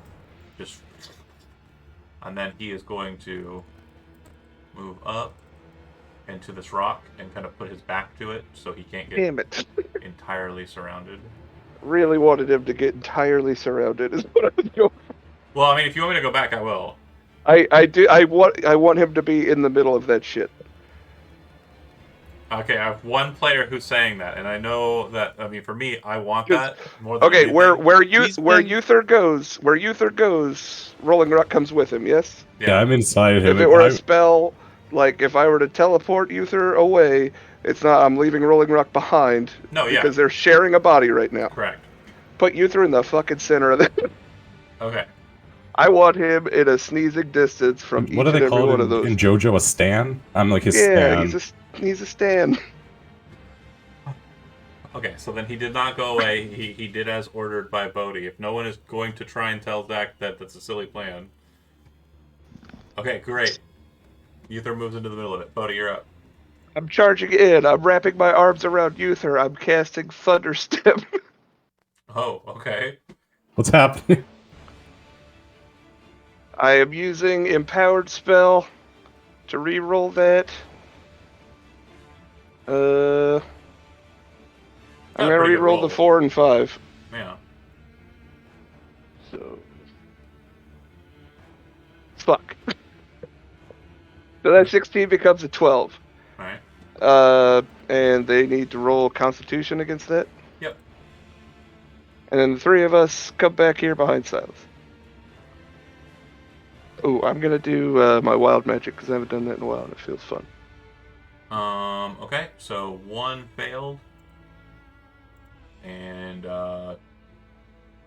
Just, and then he is going to move up into this rock and kind of put his back to it so he can't get Damn it. entirely surrounded. Really wanted him to get entirely surrounded is what I was going for. Well, I mean, if you want me to go back, I will. I do. I want him to be in the middle of that shit. Okay, I have one player who's saying that, and I know that. I mean, for me, I want 'Cause- that more than Okay, anything. where He's been- Uther goes, Rolling Rock comes with him. Yes. yeah, I'm inside him. If it were a spell, like if I were to teleport Uther away, it's not. I'm leaving Rolling Rock behind No, yeah, because they're sharing a body right now. correct. Put Uther in the fucking center of that. Okay, I want him in a sneezing distance from each what do and they every call one it of those. in JoJo? A stan? I'm like his Yeah, stan. he's a stan. okay. So then he did not go away. He did as ordered by Bodhi. If no one is going to try and tell Zach that that's a silly plan. Okay, great. Uther moves into the middle of it. Bodhi, you're up. I'm charging in. I'm wrapping my arms around Uther. I'm casting Thunderstep. Oh, okay. What's happening? I am using Empowered Spell to reroll that. I'm gonna pretty good reroll the roll. 4 and 5. Yeah. So fuck. So that 16 becomes a 12. All right. And they need to roll Constitution against that. Yep. And then the three of us come back here behind Silas. Ooh, I'm gonna do my wild magic because I haven't done that in a while and it feels fun. Okay. So one failed, and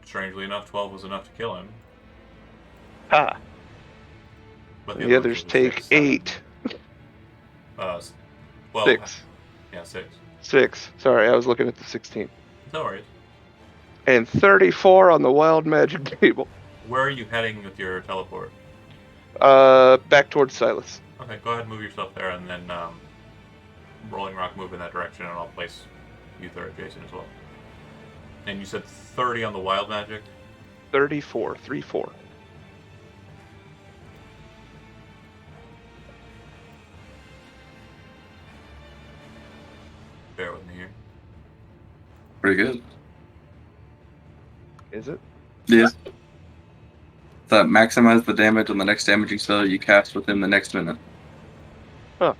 strangely enough, 12 was enough to kill him. Ha! But The others was take 6, 7. 8. 12. 6. Yeah, 6. 6. Sorry, I was looking at the 16. No worries. And 34 on the wild magic table. Where are you heading with your teleport? Back towards Silas. Okay, go ahead and move yourself there, and then Rolling Rock move in that direction, and I'll place Uther adjacent as well. And you said 30 on the wild magic? 34. 3-4. Bear with me here. Pretty good. Is it? Yeah. That maximize the damage on the next damaging spell you cast within the next minute. Huh.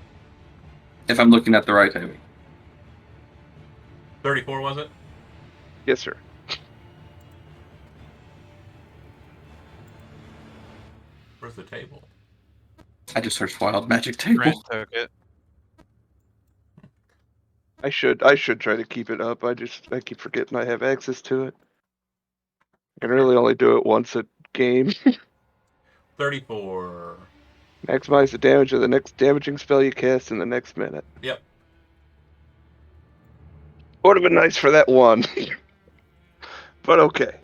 If I'm looking at the right timing. 34 was it? Yes, sir. Where's the table? I just searched wild magic table. Grant took it. I should try to keep it up. I keep forgetting I have access to it. I can really only do it once a game. 34. Maximize the damage of the next damaging spell you cast in the next minute. Yep. Would have been nice for that one. But okay.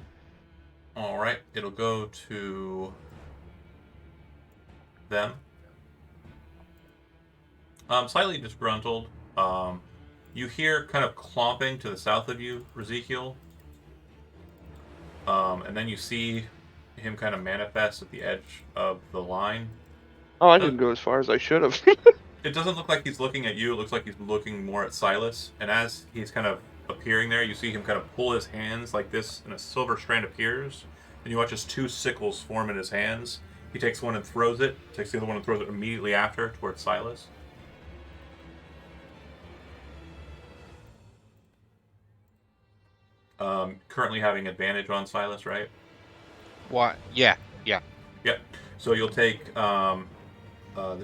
Alright, it'll go to them. Slightly disgruntled. You hear kind of clomping to the south of you, Ezekiel. And then you see him kind of manifest at the edge of the line. Oh, I didn't go as far as I should have. It doesn't look like he's looking at you. It looks like he's looking more at Silas. And as he's kind of appearing there, you see him kind of pull his hands like this, and a silver strand appears. And you watch as two sickles form in his hands. He takes one and throws it. Takes the other one and throws it immediately after towards Silas. Currently having advantage on Silas, right? What? Yeah. Yep. So you'll take the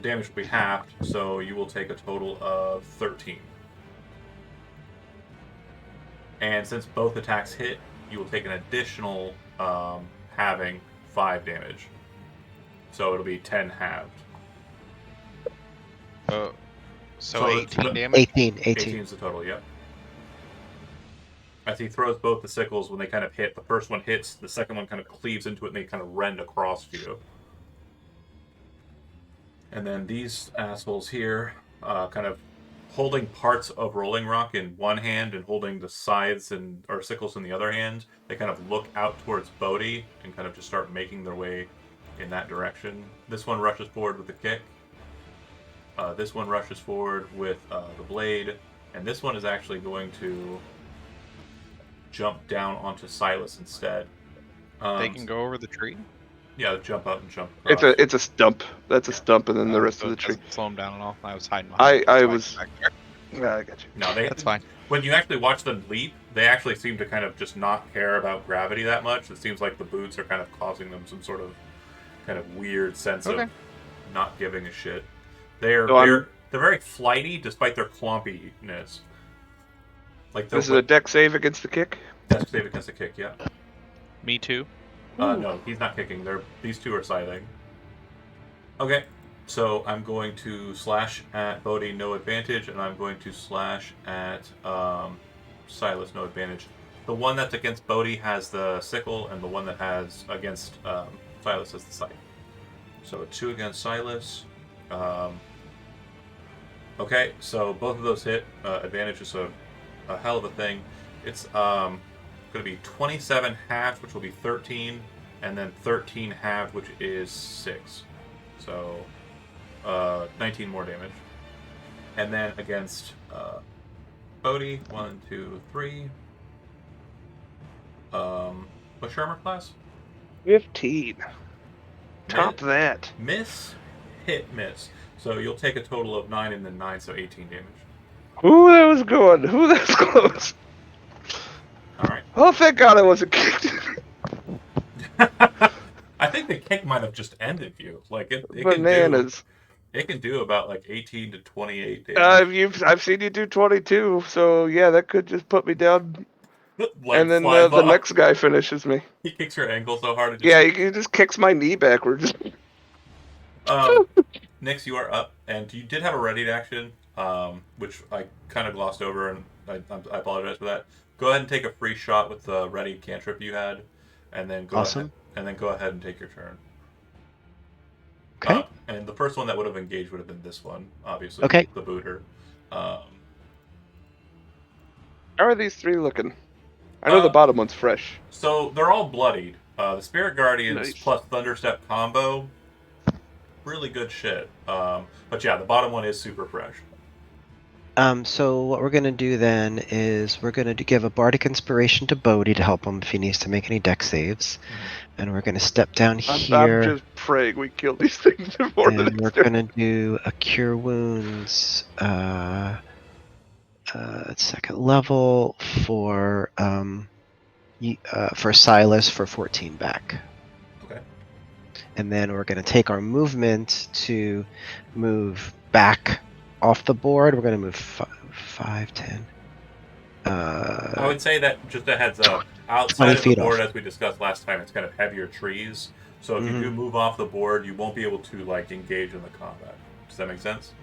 damage will be halved, so you will take a total of 13. And since both attacks hit, you will take an additional halving 5 damage. So it'll be 10 halved. So So 18 damage. 18. 18 is the total, yep. As he throws both the sickles, when they kind of hit, the first one hits, the second one kind of cleaves into it, and they kind of rend across you. And then these assholes here, kind of holding parts of Rolling Rock in one hand and holding the scythes or sickles in the other hand, they kind of look out towards Bodhi and kind of just start making their way in that direction. This one rushes forward with a kick. This one rushes forward with the blade, and this one is actually going to jump down onto Silas instead. They can go over the tree. Yeah, jump up and jump across. It's a stump. That's a stump, and then the rest So of the it tree. doesn't slow them down at all. I was hiding behind. I it, was- so back there. Yeah, I got you. No, That's fine. When you actually watch them leap, they actually seem to kind of just not care about gravity that much. It seems like the boots are kind of causing them some sort of kind of weird sense Okay. of not giving a shit. They're So I'm- they're very flighty despite their clompiness. Like This is a deck save against the kick. death save against a kick, yeah. Me too. No, he's not kicking. These two are scything. Okay, so I'm going to slash at Bodhi, no advantage, and I'm going to slash at Silas, no advantage. The one that's against Bodhi has the sickle, and the one that has against Silas has the scythe. So a 2 against Silas. Okay, so both of those hit. Advantage is a hell of a thing. It's going to be 27 halved, which will be 13, and then 13 halved, which is 6. So 19 more damage. And then against Bodhi, 1, 2, 3. What's your armor class? 15. Top that. Miss, hit, miss. So you'll take a total of 9 and then 9, so 18 damage. Ooh, that was good. Ooh, that was close. Alright. Oh, thank God I wasn't kicked. I think the kick might have just ended you. Like it Bananas. It can do about like 18 to 28 damage. I've seen you do 22, so yeah, that could just put me down. Like, And then flies the off. next guy finishes me. He kicks your ankle so hard it just Yeah, he just kicks my knee backwards. Nix, you are up, and you did have a ready to action, which I kind of glossed over, and I apologize for that. Go ahead and take a free shot with the ready cantrip you had, and then go Awesome. ahead and take your turn. Okay. And the first one that would have engaged would have been this one, obviously. Okay. The booter. How are these three looking? I know the Uh, bottom one's fresh. So they're all bloodied. The Spirit Guardians Nice. plus Thunderstep combo, really good shit. But yeah, the bottom one is super fresh. So what we're gonna do then is we're gonna give a bardic inspiration to Bodhi to help him if he needs to make any deck saves, and we're gonna step down I'm here, just praying we kill these things before the and we're next turn. gonna do a cure wounds second level for Silas for 14 back. Okay. And then we're going to take our movement to move back off the board. We're going to move 5, 10. I would say that, just a heads up, 20 outside of the feet board, off. as we discussed last time, it's kind of heavier trees. So if you Mhm. do move off the board, you won't be able to like engage in the combat. Does that make sense?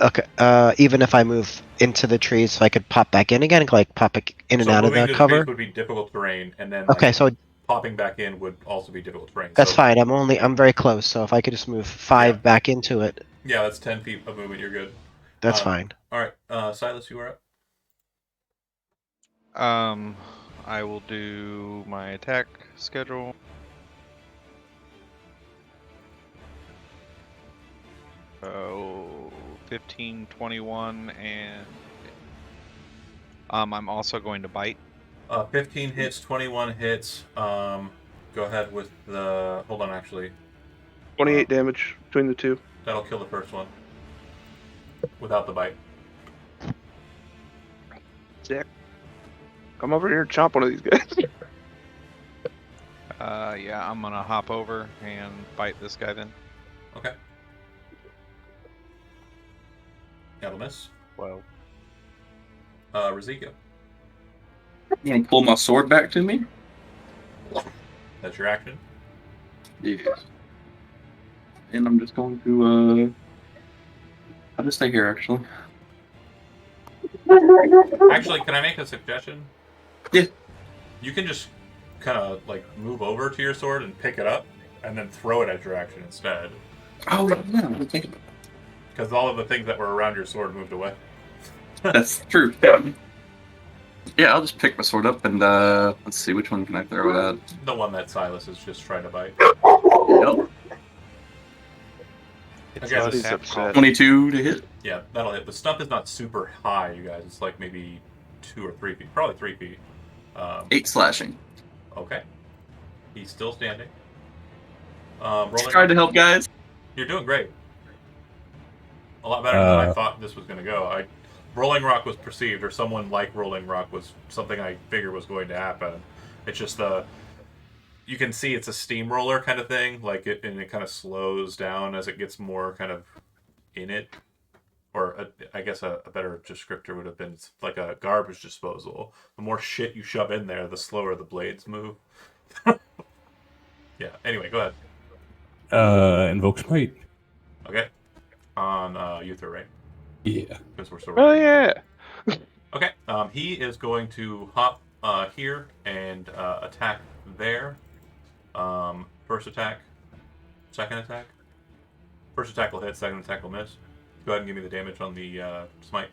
Okay. Even if I move into the trees, so I could pop back in again, like pop in and So out of moving the to cover. trees would be difficult terrain, and then Okay, like, so popping back in would also be difficult terrain. that's So, fine. I'm very close. So if I could just move 5 Yeah. back into it, Yeah, that's 10 feet of movement. You're good. that's Um, fine. All right, Silas, you are up. I will do my attack schedule. Oh, 15, 21, and I'm also going to bite. 15 hits, 21 hits. Go ahead with the. Hold on, actually. 28 damage between the two. That'll kill the first one. Without the bite. Zach, come over here and chomp one of these guys. Yeah, I'm gonna hop over and bite this guy then. Okay. That'll miss. Well, Rizika. I'm gonna pull my sword back to me. That's your action. Yes. And I'm just going to I'll just stay here actually. Actually, can I make a suggestion? Yeah. You can just kind of like move over to your sword and pick it up, and then throw it at your action instead. Oh yeah, I didn't think about Because all of the things that were around your sword moved away. that. That's true. Yeah, I'll just pick my sword up and let's see, which one can I throw it at? The one that Silas is just trying to bite. Yep. it's guess a it's tap upset. call. 22 to hit. Yeah, that'll hit. The stump is not super high, you guys. It's like maybe 2 or 3 feet. Probably 3 feet. 8 slashing. Okay. He's still standing. Just Rolling. trying to help guys. You're doing great. A lot better than I Uh, thought this was going to go. Rolling Rock was perceived, or someone like Rolling Rock was something I figured was going to happen. It's just you can see it's a steamroller kind of thing, like and it kind of slows down as it gets more kind of in it. Or I guess a better descriptor would have been it's like a garbage disposal. The more shit you shove in there, the slower the blades move. Yeah. Anyway, go ahead. Invoke Smite. Okay. On Uther, right? Yeah. Because we're still. Oh yeah. Okay. He is going to hop here and attack there. First attack. Second attack. First attack will hit. Second attack will miss. Go ahead and give me the damage on the smite.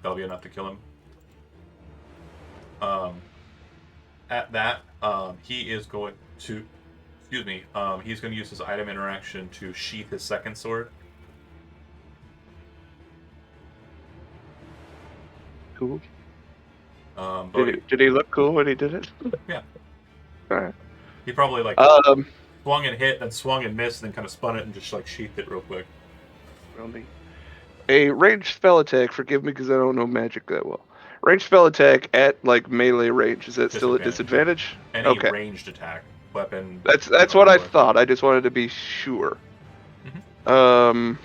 That'll be enough to kill him. At that, he is going to. Excuse me. He's going to use his item interaction to sheath his second sword. Cool. Bodhi, Did he look cool when he did it? Yeah. Alright. he probably like Um, swung and hit, then swung and missed, then kind of spun it and just like sheathed it real quick. real neat. A ranged spell attack. Forgive me because I don't know magic that well. Ranged spell attack at like melee range. Is that still a disadvantage? Any Okay. ranged attack, weapon. That's what I thought. I just wanted to be sure. Mhm.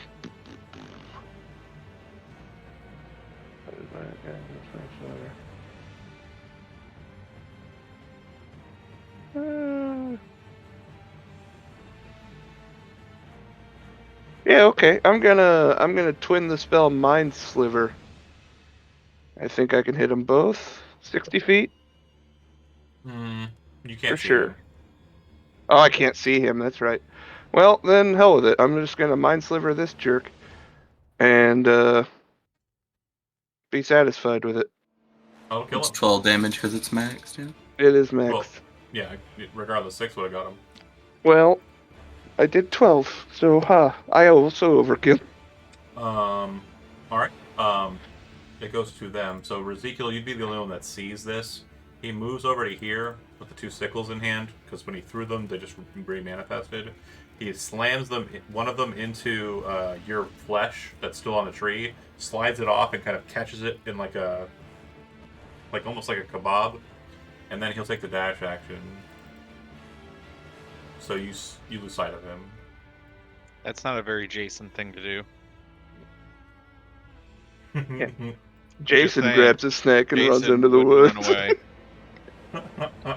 Yeah, okay. I'm gonna twin the spell Mind Sliver. I think I can hit them both. 60 feet? You can't For see sure. him. Oh, I can't see him, that's right. Well, then hell with it. I'm just gonna Mind Sliver this jerk. And be satisfied with it. I'll kill It's him. 12 damage because it's maxed. Yeah. It is max. Well, yeah, regardless, 6 would have got him. Well, I did 12, so I also overkill. Alright. It goes to them. So Ezekiel, you'd be the only one that sees this. He moves over to here with the 2 sickles in hand, because when he threw them, they just re-manifested. He slams one of them into your flesh that's still on the tree, slides it off, and kind of catches it in like almost like a kebab, and then he'll take the dash action. So you lose sight of him. That's not a very Jason thing to do. Yeah. Jason saying, grabs a snack and runs Jason into the would woods. run away.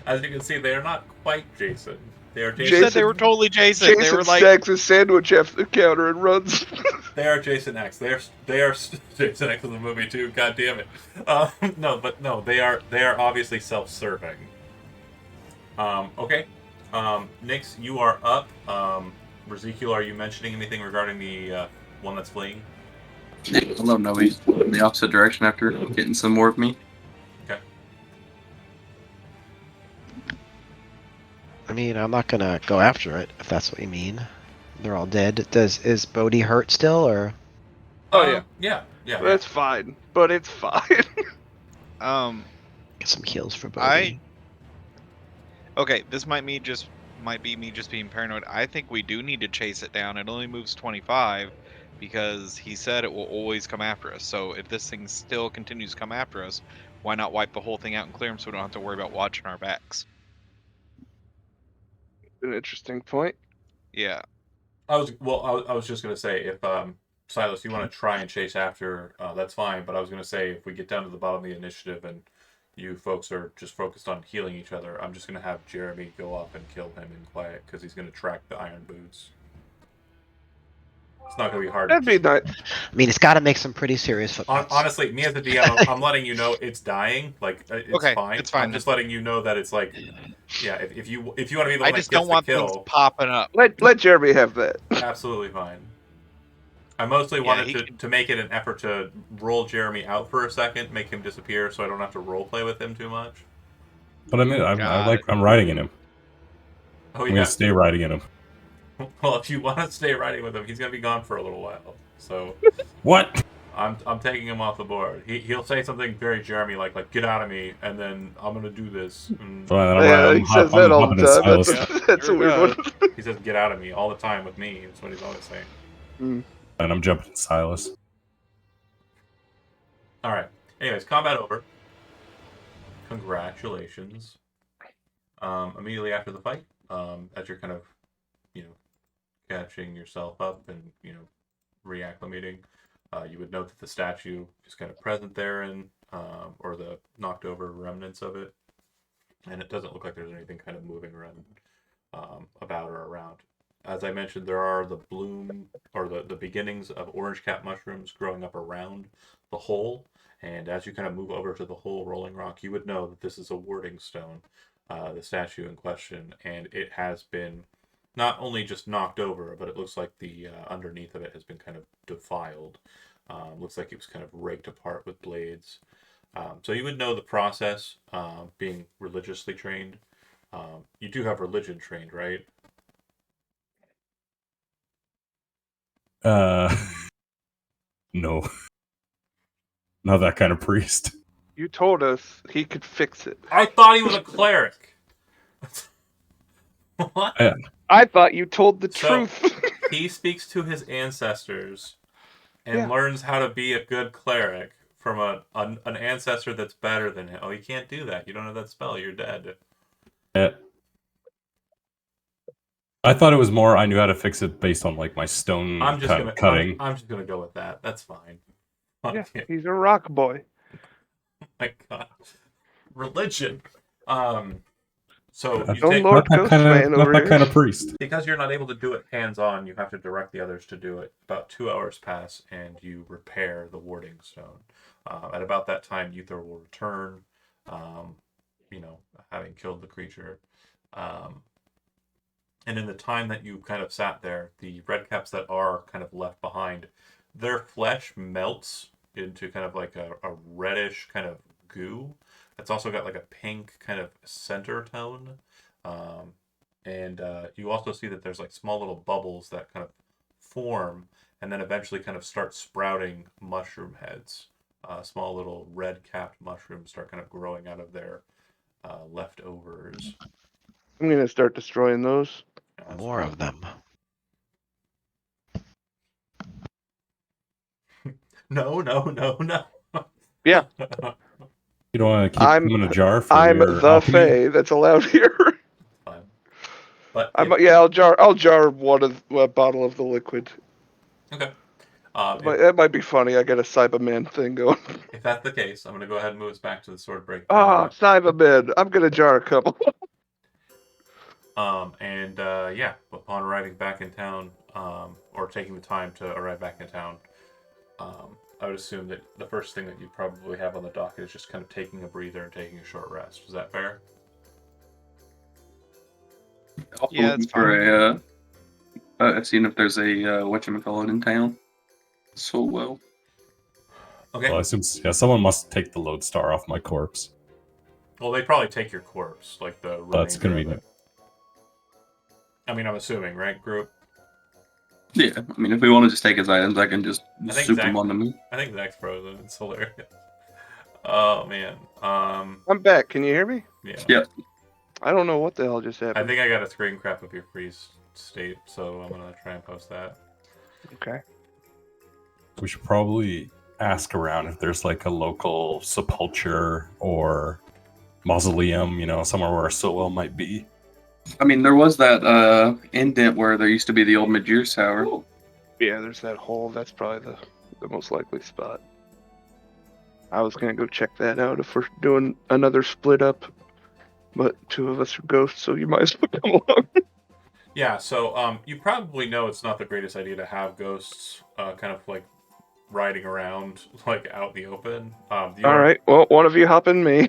As you can see, they are not quite Jason. They are You Jason. said they were totally Jason. Jason They were like, stacks a sandwich after the counter and runs. They are Jason X. They are Jason X in the movie too. God damn it. No, they are obviously self-serving. Okay. Nyx, you are up. Ezekiel, are you mentioning anything regarding the one that's fleeing? Yeah, I'll let him know he's in the opposite direction after getting some more of me. Okay. I mean, I'm not gonna go after it if that's what you mean. They're all dead. Is Bodhi hurt still, or? Oh, yeah. That's fine, but it's fine. Get some heals for I Bodhi. okay. This might be me just being paranoid. I think we do need to chase it down. It only moves 25 because he said it will always come after us. So if this thing still continues to come after us, why not wipe the whole thing out and clear them so we don't have to worry about watching our backs? An interesting point. Yeah. I was just gonna say if Silas, you want to try and chase after, that's fine. But I was gonna say if we get down to the bottom of the initiative and you folks are just focused on healing each other, I'm just gonna have Jeremy go off and kill him in quiet because he's gonna track the iron boots. It's not gonna be hard. That'd be nice. I mean, it's got to make some pretty serious footprints. Honestly, me as the DM, I'm letting you know it's dying. Like it's Okay, fine. it's fine I'm just letting you know that it's like, yeah. If you want to be the one I that just gets don't want the things kill, popping up. Let Jeremy have that. absolutely fine. I mostly Yeah, wanted he to, can- to make it an effort to roll Jeremy out for a second, make him disappear, so I don't have to role play with him too much. But I mean, I'm riding in him. Oh I'm yeah. gonna stay riding in him. Well, if you want to stay riding with him, he's gonna be gone for a little while. So What? I'm taking him off the board. He'll say something very Jeremy like get out of me, and then I'm gonna do this. And Fine, Yeah, he says that all the time. Silas. That's a weird one. he says get out of me all the time with me. That's what he's always saying. And I'm jumping in Silas. All right. Anyways, combat over. Congratulations. Immediately after the fight, as you're kind of, catching yourself up and, reacclimating, you would note that the statue is kind of present therein, or the knocked over remnants of it. And it doesn't look like there's anything kind of moving around, about or around. As I mentioned, there are the bloom or the beginnings of orange cap mushrooms growing up around the hole. And as you kind of move over to the whole rolling rock, you would know that this is a warding stone, the statue in question, and it has been not only just knocked over, but it looks like the underneath of it has been kind of defiled. Looks like it was kind of raked apart with blades. So you would know the process, being religiously trained. You do have religion trained, right? No. Not that kind of priest. You told us he could fix it. I thought he was a cleric. What? I thought you told the So- truth. He speaks to his ancestors and Yeah. learns how to be a good cleric from an ancestor that's better than him. Oh, you can't do that. You don't have that spell. You're dead. I thought it was more I knew how to fix it based on like my stone I'm just gonna cutting. I'm just gonna go with that. That's fine. Yeah, Okay. he's a rock boy. My God. Religion. So you Don't take, Lord Not that Ghost kind Man of, not over that here. kind of priest. because you're not able to do it hands-on, you have to direct the others to do it. About 2 hours pass, and you repair the warding stone. At about that time, Uther will return, having killed the creature. And in the time that you kind of sat there, the redcaps that are kind of left behind, their flesh melts into kind of like a reddish kind of goo. It's also got like a pink kind of center tone. And you also see that there's like small little bubbles that kind of form and then eventually kind of start sprouting mushroom heads. Small little red-capped mushrooms start kind of growing out of their leftovers. I'm gonna start destroying those. More of them. No. Yeah. You don't want to keep I'm- them in a jar for I'm your the alchemy? Fae that's allowed here. Fine. But I'll jar a bottle of the liquid. okay. That might be funny. I got a Cyberman thing going. If that's the case, I'm going to go ahead and move us back to the sword break. Ah, Cyberman. I'm gonna jar a couple. Upon arriving back in town, or taking the time to arrive back in town, I would assume that the first thing that you probably have on the docket is just kind of taking a breather and taking a short rest. Is that fair? Also Yeah, looking it's for seeing if there's a whatchamacallit in town. So well. Okay. Well, I assume someone must take the lodestar off my corpse. Well, they probably take your corpse, like the. That's remainder of convenient. it. I mean, I'm assuming, right, group? Yeah, I mean, if we want to just take his items, I can just I think soup Zach- them onto me. I think Zach's frozen. It's hilarious. Oh man. I'm back. Can you hear me? Yeah. Yep. I don't know what the hell just I happened. think I got a screen crap of your freeze state, so I'm gonna try and post that. Okay. We should probably ask around if there's like a local sepulcher or mausoleum, somewhere where a Sowell might be. I mean, there was that indent where there used to be the old Majir Tower. Yeah, there's that hole. That's probably the most likely spot. I was gonna go check that out if we're doing another split up, but two of us are ghosts, so you might as well come along. Yeah, so you probably know it's not the greatest idea to have ghosts kind of like riding around like out in the open. All right. Well, one of you hop in me.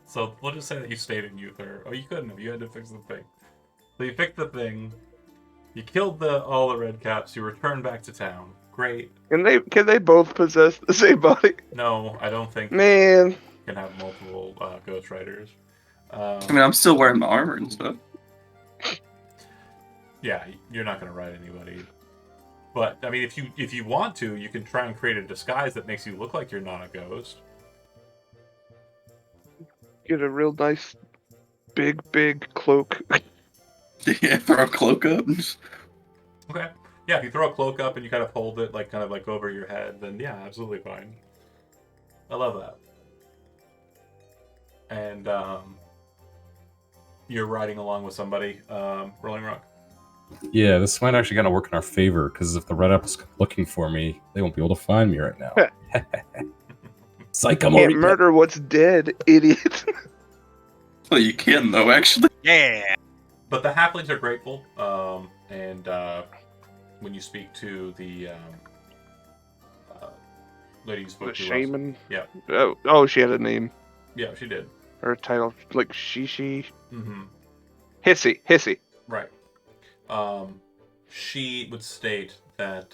So we'll just say that you stayed in Uther. Oh, you couldn't have. You had to fix the thing. So you fixed the thing. You killed all the red caps. You returned back to town. Great. Can they both possess the same body? No, I don't think Man. you can have multiple Ghost Riders. I mean, I'm still wearing the armor and stuff. Yeah, you're not gonna ride anybody. But I mean, if you want to, you can try and create a disguise that makes you look like you're not a ghost. Get a real nice, big cloak. Yeah, throw a cloak up. Okay. Yeah, if you throw a cloak up and you kind of hold it like over your head, then yeah, absolutely fine. I love that. And you're riding along with somebody, Rolling Rock. Yeah, this might actually kind of work in our favor, because if the Red Apple's looking for me, they won't be able to find me right now. Psycho Can't murder what's dead, idiot. Well, you can though, actually. Yeah. But the halflings are grateful, and when you speak to the lady you spoke The to, shaman. Yeah. Oh, she had a name Yeah, she did. or a title like Shishi. Mm-hmm. Hissy. Right. She would state that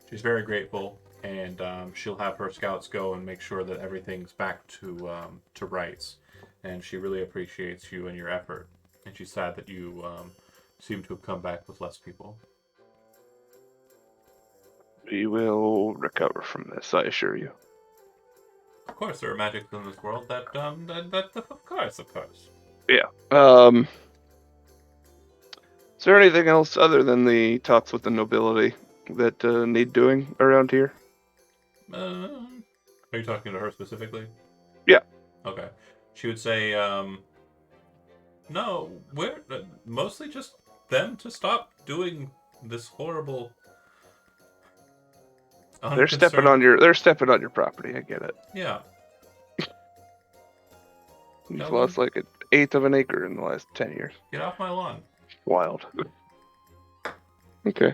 she's very grateful, and she'll have her scouts go and make sure that everything's back to rights. And she really appreciates you and your effort. And she's sad that you seem to have come back with less people. We will recover from this, I assure you. Of course, there are magics in this world that of course. Yeah. Is there anything else other than the talks with the nobility that need doing around here? Are you talking to her specifically? Yeah. Okay. She would say, no, we're mostly just them to stop doing this horrible. They're stepping on your property. I get it. Yeah. You've No, lost like 1/8 of an acre in the last 10 years. Get off my lawn. Wild. Okay.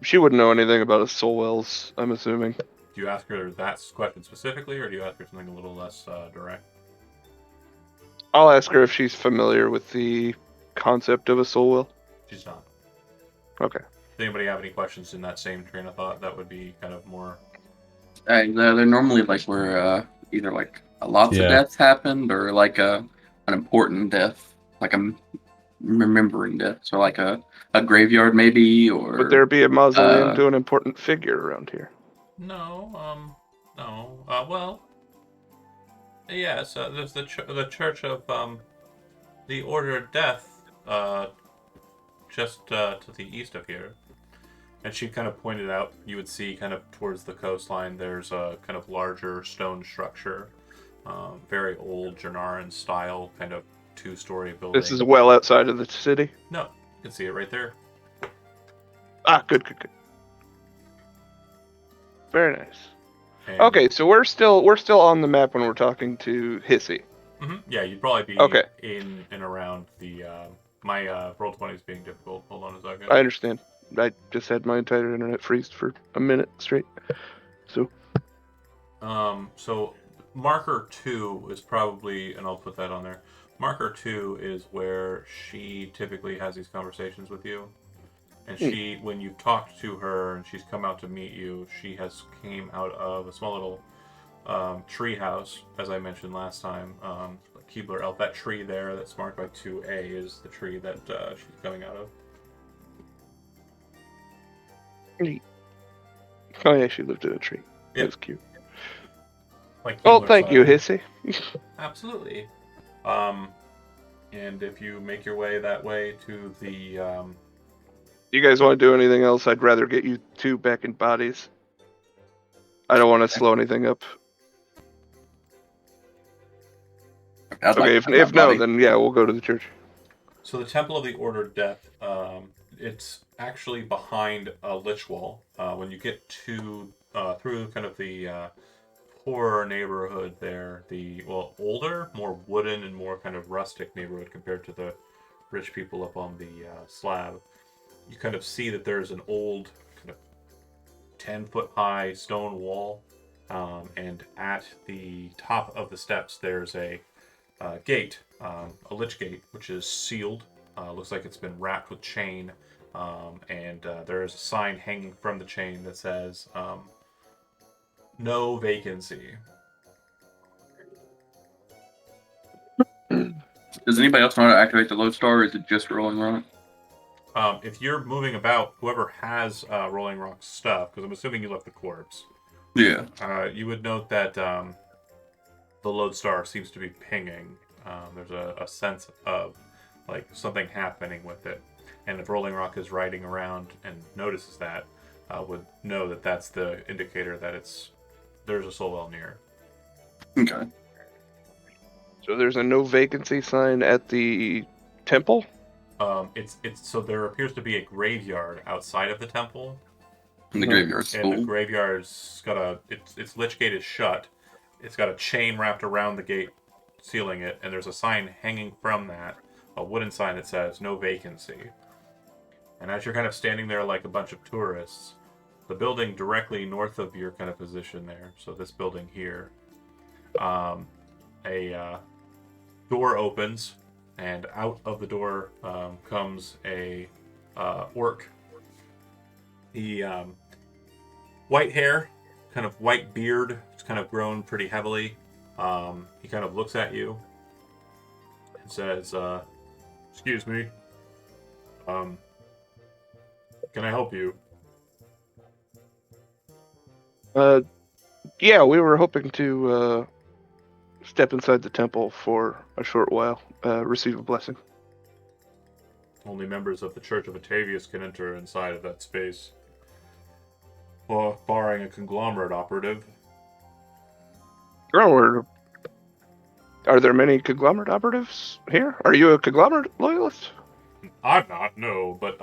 She wouldn't know anything about a Soulwells, I'm assuming. Do you ask her that question specifically, or do you ask her something a little less direct? I'll ask her if she's familiar with the concept of a Soulwell. She's not. Okay. Does anybody have any questions in that same train of thought? That would be kind of more. They're normally like where either like lots Yeah. of deaths happened or like an important death, like a remembering death. So like a graveyard maybe, or Would there be a mausoleum to an important figure around here? No. No. Well. Yes. There's the Church of the Order of Death, just to the east of here. And she kind of pointed out, you would see kind of towards the coastline, there's a kind of larger stone structure, very old Janaran style, kind of 2-story building. This is well outside of the city. No, you can see it right there. Ah, good. Very nice. And, Okay, so we're still on the map when we're talking to Hissy. Yeah, you'd probably be Okay. in and around the. My Roll20 is being difficult. Hold on a second. I understand. I just had my entire internet freeze for a minute straight. So So marker 2 is probably, and I'll put that on there. Marker 2 is where she typically has these conversations with you. And she, when you talked to her and she's come out to meet you, she has came out of a small little tree house, as I mentioned last time. Keebler Elf. That tree there that's marked by 2A is the tree that she's coming out of. Oh yeah, she lived in a tree. Yep. That's cute. Like Oh, Keebler thank you, style. Hissy. Absolutely. And if you make your way that way to the You guys want to do anything else? I'd rather get you two back in bodies. I don't want to slow anything up. I'd like Okay, to have if that no, body. then yeah, we'll go to the church. So the Temple of the Order of Death, it's actually behind a lich wall. When you get to through kind of the poorer neighborhood there, the older, more wooden and more kind of rustic neighborhood compared to the rich people up on the slab, you kind of see that there's an old kind of 10-foot high stone wall, and at the top of the steps there's a gate, a lich gate, which is sealed. Looks like it's been wrapped with chain, and there is a sign hanging from the chain that says no vacancy. Does anybody else know how to activate the lodestar, or is it just Rolling Rock? If you're moving about, whoever has Rolling Rock stuff, because I'm assuming you left the corpse, Yeah. you would note that the lodestar seems to be pinging. There's a sense of like something happening with it, and if Rolling Rock is riding around and notices that, would know that that's the indicator that there's a soul well near. Okay. So there's a no vacancy sign at the temple. It's so there appears to be a graveyard outside of the temple. And the graveyard's And the full. graveyard's got its lich gate is shut. It's got a chain wrapped around the gate, sealing it, and there's a sign hanging from that, a wooden sign that says "No vacancy." And as you're kind of standing there like a bunch of tourists, the building directly north of your kind of position there, so this building here, a door opens, and out of the door comes a orc. He white hair, kind of white beard, it's kind of grown pretty heavily. He kind of looks at you and says, "Excuse me. Can I help you?" Yeah, we were hoping to step inside the temple for a short while, receive a blessing. Only members of the Church of Atavius can enter inside of that space. Well, barring a conglomerate operative. Are there many conglomerate operatives here? Are you a conglomerate loyalist? I'm not, no, but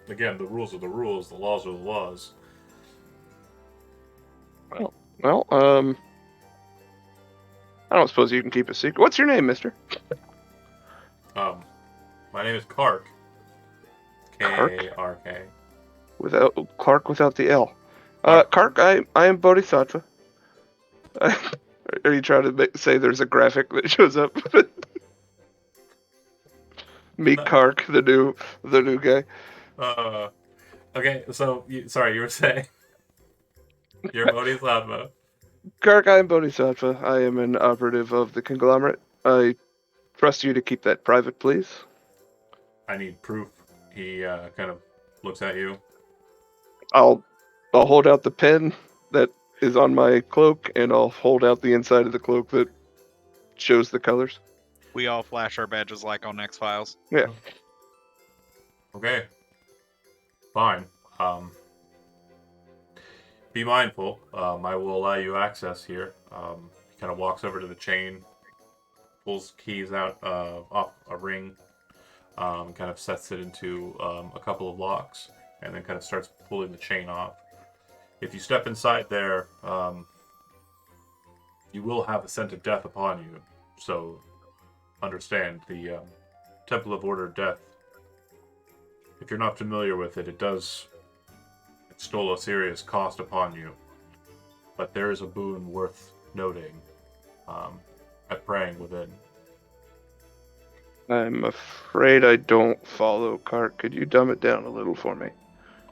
again, the rules are the rules, the laws are the laws. Well, I don't suppose you can keep a secret. What's your name, mister? My name is Kark. Kark? K-A-R-K. Without Clark without the L. Kark. Kark, I am Bodhisattva. Are you trying to say there's a graphic that shows up? Meet No. Kark, the new guy. Okay, so, sorry, you were saying? You're Bodhisattva. Kark, I am Bodhisattva. I am an operative of the conglomerate. I trust you to keep that private, please. I need proof. He kind of looks at you. I'll hold out the pen that is on my cloak, and I'll hold out the inside of the cloak that shows the colors. We all flash our badges like on X-Files. Yeah. Okay. Fine. Be mindful. I will allow you access here. He kind of walks over to the chain, pulls keys out off a ring, kind of sets it into a couple of locks, and then kind of starts pulling the chain off. If you step inside there, you will have the scent of death upon you. So understand, the Temple of Order of Death, if you're not familiar with it, it does extol a serious cost upon you. But there is a boon worth noting at praying within. I'm afraid I don't follow, Kark. Could you dumb it down a little for me?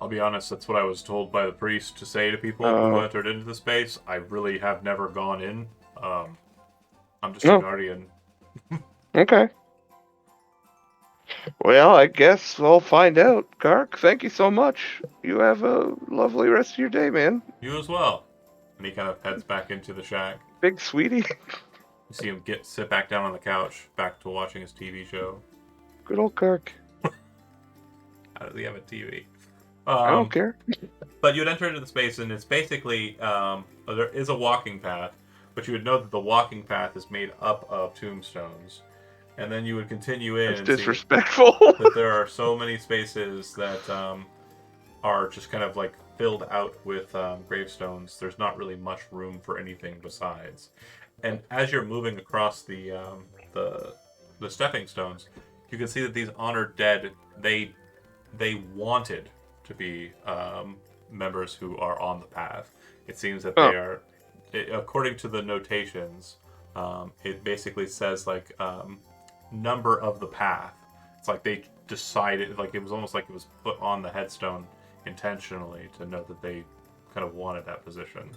I'll be honest, that's what I was told by the priest to say to people Oh. who entered into the space. I really have never gone in. I'm just No. a guardian. Okay. Well, I guess we'll find out. Kark, thank you so much. You have a lovely rest of your day, man. You as well. And he kind of heads back into the shack. Big sweetie. You see him sit back down on the couch, back to watching his TV show. Good old Kark. How does he have a TV? I don't care. But you would enter into the space, and it's basically there is a walking path, but you would know that the walking path is made up of tombstones, and then you would continue in That's and see disrespectful. that there are so many spaces that are just kind of like filled out with gravestones. There's not really much room for anything besides. And as you're moving across the stepping stones, you can see that these honored dead they wanted to be members who are on the path. It seems that they are, according to the notations, it basically says like number of the path. It's like they decided, like it was almost like it was put on the headstone intentionally to note that they kind of wanted that position.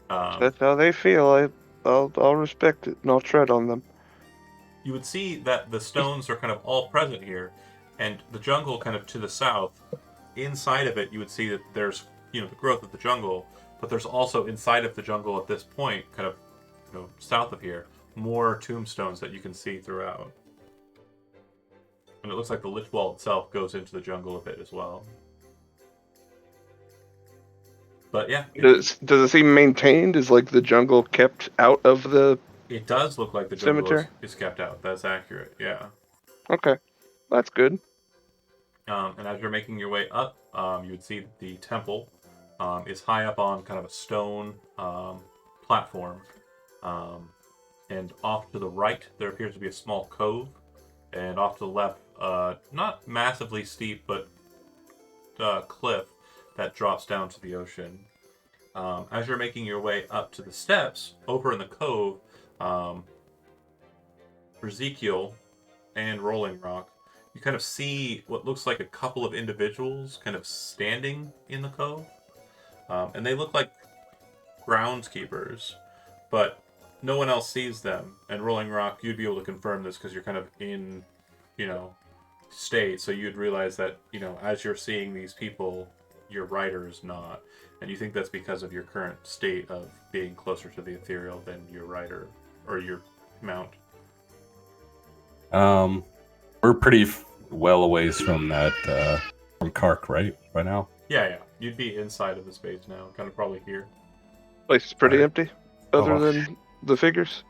That's how they feel. I'll respect it and I'll tread on them. You would see that the stones are kind of all present here, and the jungle kind of to the south. Inside of it, you would see that there's the growth of the jungle, but there's also inside of the jungle at this point, kind of south of here, more tombstones that you can see throughout. And it looks like the Lich Wall itself goes into the jungle a bit as well. But yeah, Does it seem maintained? Is like the jungle kept out of the it does look like the jungle cemetery? is kept out. That's accurate, yeah. Okay, that's good. And as you're making your way up, you would see that the temple is high up on kind of a stone platform. And off to the right, there appears to be a small cove. And off to the left, not massively steep, but cliff that drops down to the ocean. As you're making your way up to the steps, over in the cove, Ezekiel and Rolling Rock, you kind of see what looks like a couple of individuals kind of standing in the cove. And they look like groundskeepers, but no one else sees them. And Rolling Rock, you'd be able to confirm this because you're kind of in, state. So you'd realize that, as you're seeing these people, your rider is not. And you think that's because of your current state of being closer to the ethereal than your rider or your mount. We're pretty well a ways from that, from Kark, right? By now? Yeah. You'd be inside of the space now, kind of probably here. Place is pretty Alright. empty, other Oh. than the figures.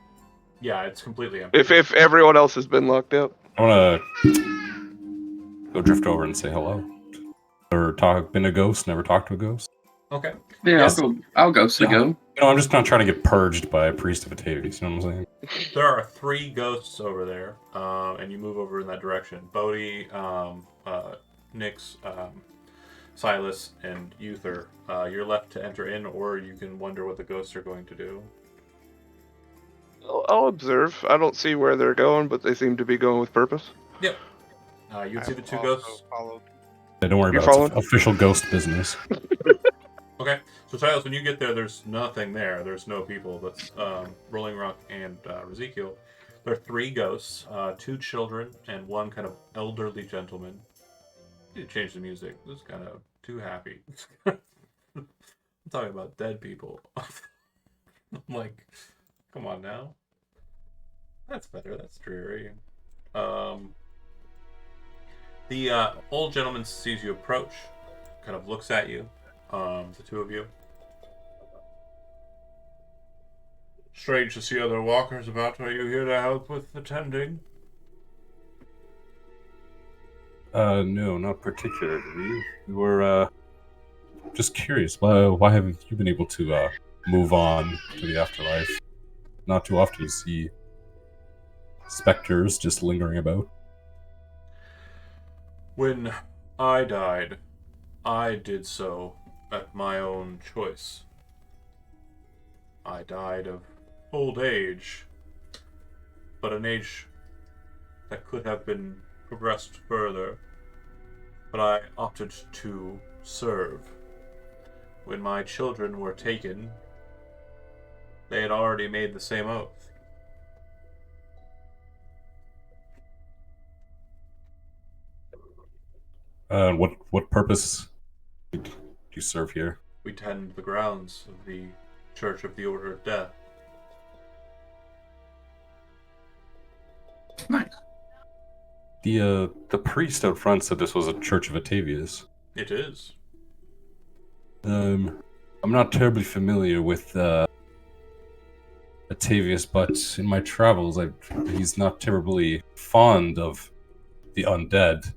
Yeah, it's completely empty. If everyone else has been locked out. I want to go drift over and say hello. Or been a ghost, never talked to a ghost. Okay. Yeah, Yes. I'll go. So Yeah. go. I'm just not trying to get purged by a priest of Atavides, you know what I'm saying? There are 3 ghosts over there, and you move over in that direction. Bodhi, Nyx, Silas, and Uther. You're left to enter in, or you can wonder what the ghosts are going to do. I'll observe. I don't see where they're going, but they seem to be going with purpose. Yep. You'd see the 2 also ghosts. followed. Yeah, don't worry You're about it. following? It's official ghost business. Okay. So, Silas, when you get there, there's nothing there. There's no people. That's Rolling Rock and Ezekiel. There are 3 ghosts, 2 children, and 1 kind of elderly gentleman. You need to change the music. This is kind of too happy. I'm talking about dead people. I'm like, come on now. That's better. That's dreary. The old gentleman sees you approach, kind of looks at you, the 2 of you. Strange to see other walkers about. Are you here to help with the tending? No, not particularly. We were just curious. Why haven't you been able to move on to the afterlife? Not too often you see specters just lingering about. When I died, I did so at my own choice. I died of old age, but an age that could have been progressed further. But I opted to serve. When my children were taken, they had already made the same oath. What purpose do you serve here? We tend the grounds of the Church of the Order of Death. Nice. The priest out front said this was a Church of Atavius. It is. I'm not terribly familiar with Atavius, but in my travels, he's not terribly fond of the undead.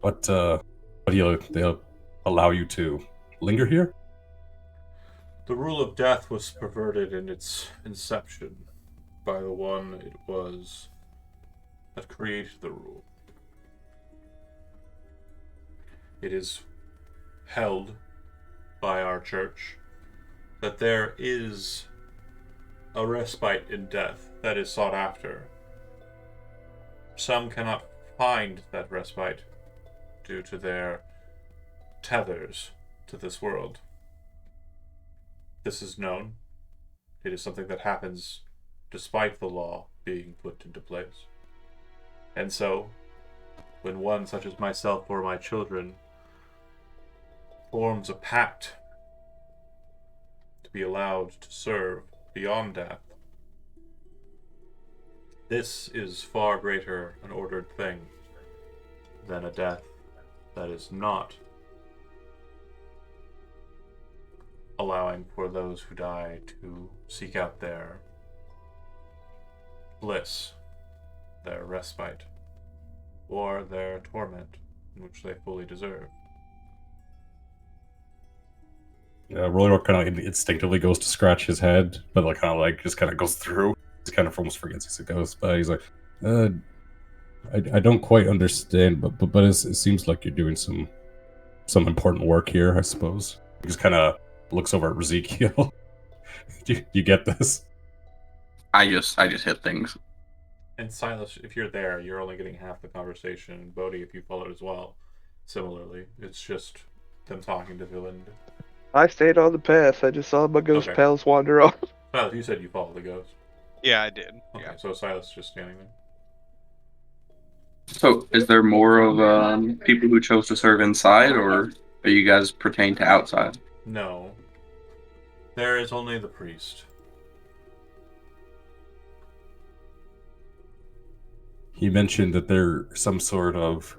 But they'll allow you to linger here? The rule of death was perverted in its inception by the one it was that created the rule. It is held by our church that there is a respite in death that is sought after. Some cannot find that respite due to their tethers to this world. This is known. It is something that happens despite the law being put into place. And so, when one such as myself or my children forms a pact to be allowed to serve beyond death, this is far greater an ordered thing than a death that is not allowing for those who die to seek out their bliss, their respite, or their torment, which they fully deserve. Roller kind of instinctively goes to scratch his head, but just kind of goes through. He kind of almost forgets as it goes by. He's like, I don't quite understand, but it seems like you're doing some important work here, I suppose. He just kind of looks over at Ezekiel. do you get this? I just hit things. And Silas, if you're there, you're only getting half the conversation. And Bodhi, if you followed as well, similarly, it's just them talking to Villain. I stayed on the path. I just saw my ghost Okay. pals wander off. Silas, you said you followed the ghost. Yeah, I did. Okay, Yeah. so Silas is just standing there. So, is there more of people who chose to serve inside, or are you guys pertain to outside? No. There is only the priest. He mentioned that there's some sort of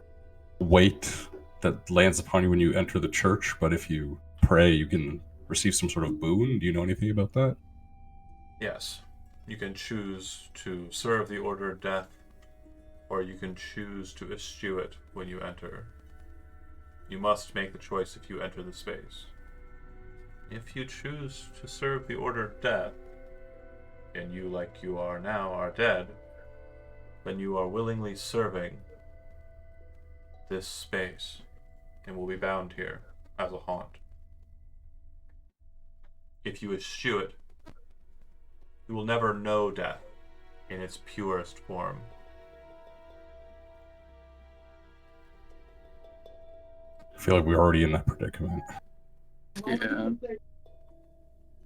weight that lands upon you when you enter the church, but if you pray, you can receive some sort of boon. Do you know anything about that? Yes. You can choose to serve the Order of Death, or you can choose to eschew it when you enter. You must make the choice if you enter the space. If you choose to serve the Order of Death, and you, like you are now, are dead, then you are willingly serving this space, and will be bound here as a haunt. If you eschew it, you will never know death in its purest form. I feel like we're already in that predicament. Yeah.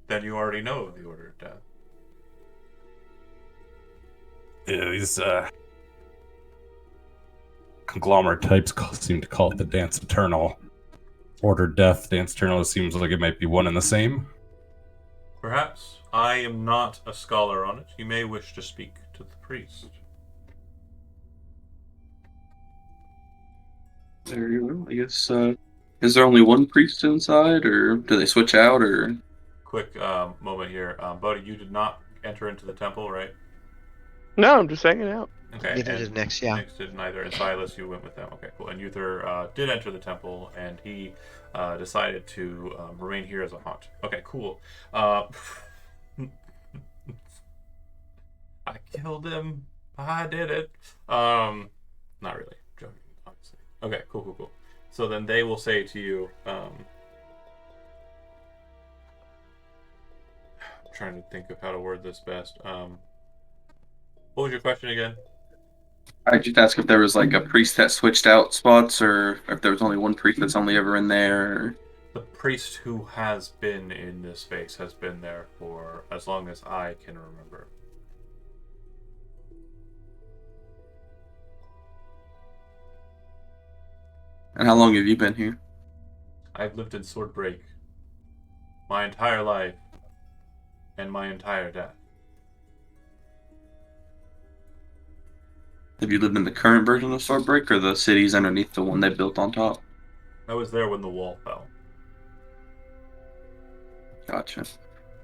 Then you already know of the Order of Death. Yeah, these conglomerate types seem to call it the Dance Eternal. Order Death, Dance Eternal seems like it might be one and the same. Perhaps. I am not a scholar on it. You may wish to speak to the priest. There you go. I guess, is there only one priest inside, or do they switch out, or? Quick moment here. Bodhi, you did not enter into the temple, right? No, I'm just hanging out. Okay. Neither and did Nyx, yeah. Nyx did neither, and Silas, you went with them. Okay, cool. And Uther did enter the temple, and he decided to remain here as a haunt. Okay, cool. I killed him. I did it. Not really. Joking, obviously. Okay, cool. So then they will say to you, I'm trying to think of how to word this best. What was your question again? I just asked if there was like a priest that switched out spots, or if there was only one priest that's only ever in there. Or... The priest who has been in this space has been there for as long as I can remember. And how long have you been here? I've lived in Swordbreak my entire life and my entire death. Have you lived in the current version of Swordbreak or the cities underneath the one they built on top? I was there when the wall fell. Gotcha.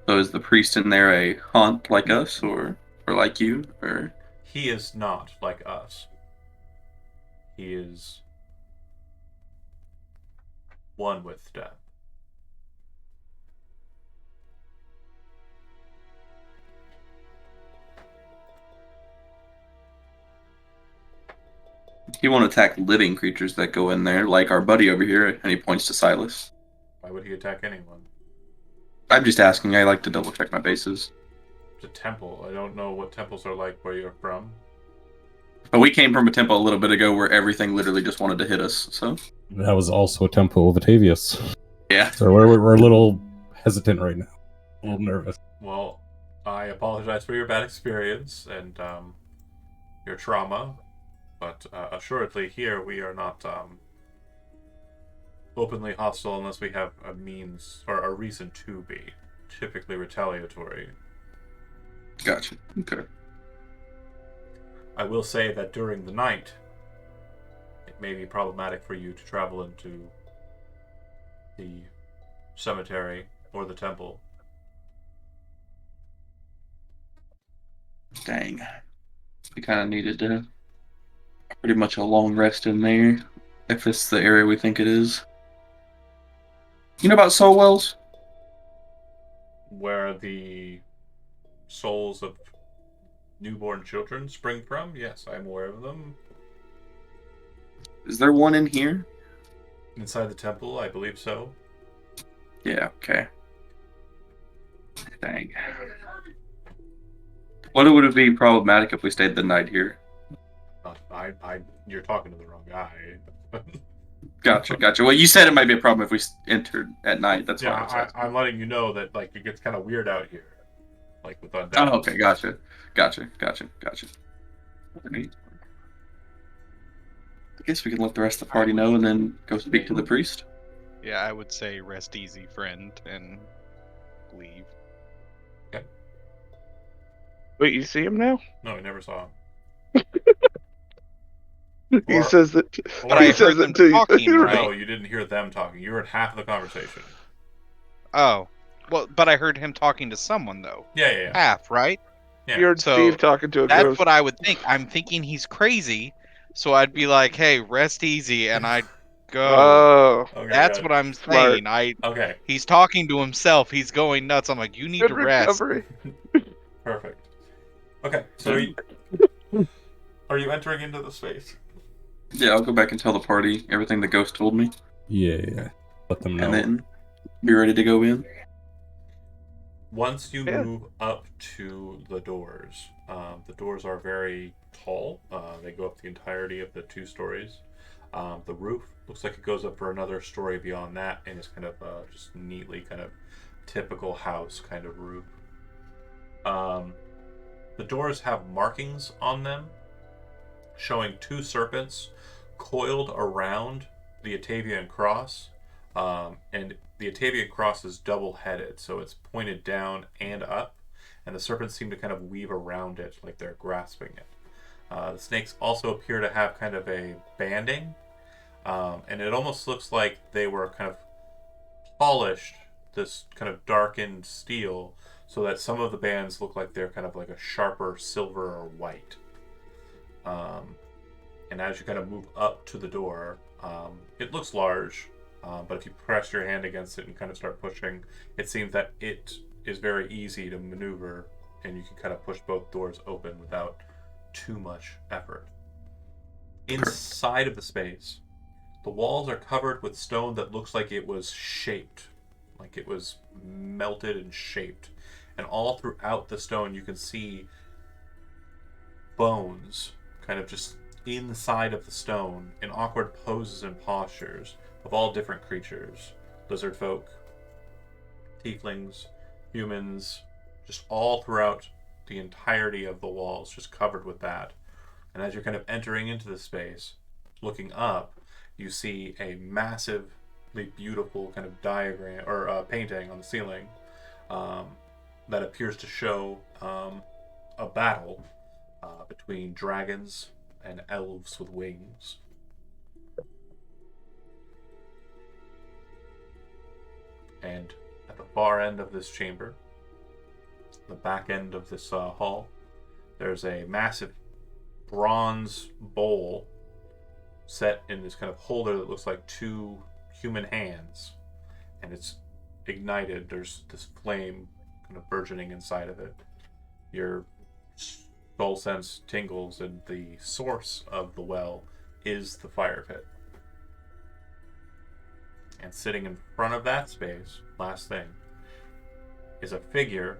So is the priest in there a haunt like us, or like you, or? He is not like us. He is one with death. He won't attack living creatures that go in there, like our buddy over here, and he points to Silas. Why would he attack anyone? I'm just asking. I like to double check my bases. It's a temple. I don't know what temples are like where you're from. But we came from a temple a little bit ago where everything literally just wanted to hit us. So That was also a temple of Atavius. yeah, So we're a little hesitant right now. A little nervous. Well, I apologize for your bad experience and your trauma, but assuredly here we are not openly hostile unless we have a means or a reason to be, typically retaliatory. gotcha. Okay. I will say that during the night, it may be problematic for you to travel into the cemetery or the temple. Dang. We kind of needed pretty much a long rest in there, if it's the area we think it is. You know about soul wells? Where the souls of newborn children spring from? Yes, I'm aware of them. Is there one in here? Inside the temple, I believe so. Yeah, okay. Dang. What would it be problematic if we stayed the night here? You're talking to the wrong guy. Gotcha. Well, you said it might be a problem if we entered at night. That's why I was Yeah, asking. I'm letting you know that like it gets kind of weird out here, like with undead. Oh, okay, gotcha. Alright. I guess we can let the rest of the party know and then go speak to the priest. Yeah, I would say rest easy, friend, and leave. Wait, you see him now? No, I never saw him. He Or- says that. But I he heard says them it to you. talking, right? No, you didn't hear them talking. You heard half of the conversation. Oh, well, but I heard him talking to someone though. Yeah. Half, right? Yeah. You heard So, Steve talking to a That's ghost. what I would think. I'm thinking he's crazy, so I'd be like, "Hey, rest easy," and I'd go. Oh, Okay, That's good. what I'm Smart. saying. Okay, He's talking to himself. He's going nuts. I'm like, "You need good to rest." recovery. perfect. Okay, so are you entering into the space? Yeah, I'll go back and tell the party everything the ghost told me, Yeah. Let them know. and then be ready to go in. Once you Yeah. move up to the doors are very tall. They go up the entirety of the 2 stories. The roof looks like it goes up for another story beyond that, and it's kind of just neatly kind of typical house kind of roof. The doors have markings on them showing 2 serpents coiled around the Atavian cross, and the Atavian cross is double-headed, so it's pointed down and up, and the serpents seem to kind of weave around it like they're grasping it. The snakes also appear to have kind of a banding, and it almost looks like they were kind of polished, this kind of darkened steel, so that some of the bands look like they're kind of like a sharper silver or white. And as you kind of move up to the door, it looks large, but if you press your hand against it and kind of start pushing, it seems that it is very easy to maneuver, and you can kind of push both doors open without too much effort. Inside of the space, the walls are covered with stone that looks like it was shaped, like it was melted and shaped. And all throughout the stone, you can see bones kind of just inside of the stone in awkward poses and postures of all different creatures. Lizard folk, tieflings, humans, just all throughout the entirety of the walls, just covered with that. And as you're kind of entering into the space, looking up, you see a massively beautiful kind of diagram or painting on the ceiling that appears to show a battle between dragons and elves with wings. And at the far end of this chamber, the back end of this hall, there's a massive bronze bowl set in this kind of holder that looks like two human hands, and it's ignited. There's this flame kind of burgeoning inside of it. Your soul sense tingles, and the source of the well is the fire pit. And sitting in front of that space, last thing, is a figure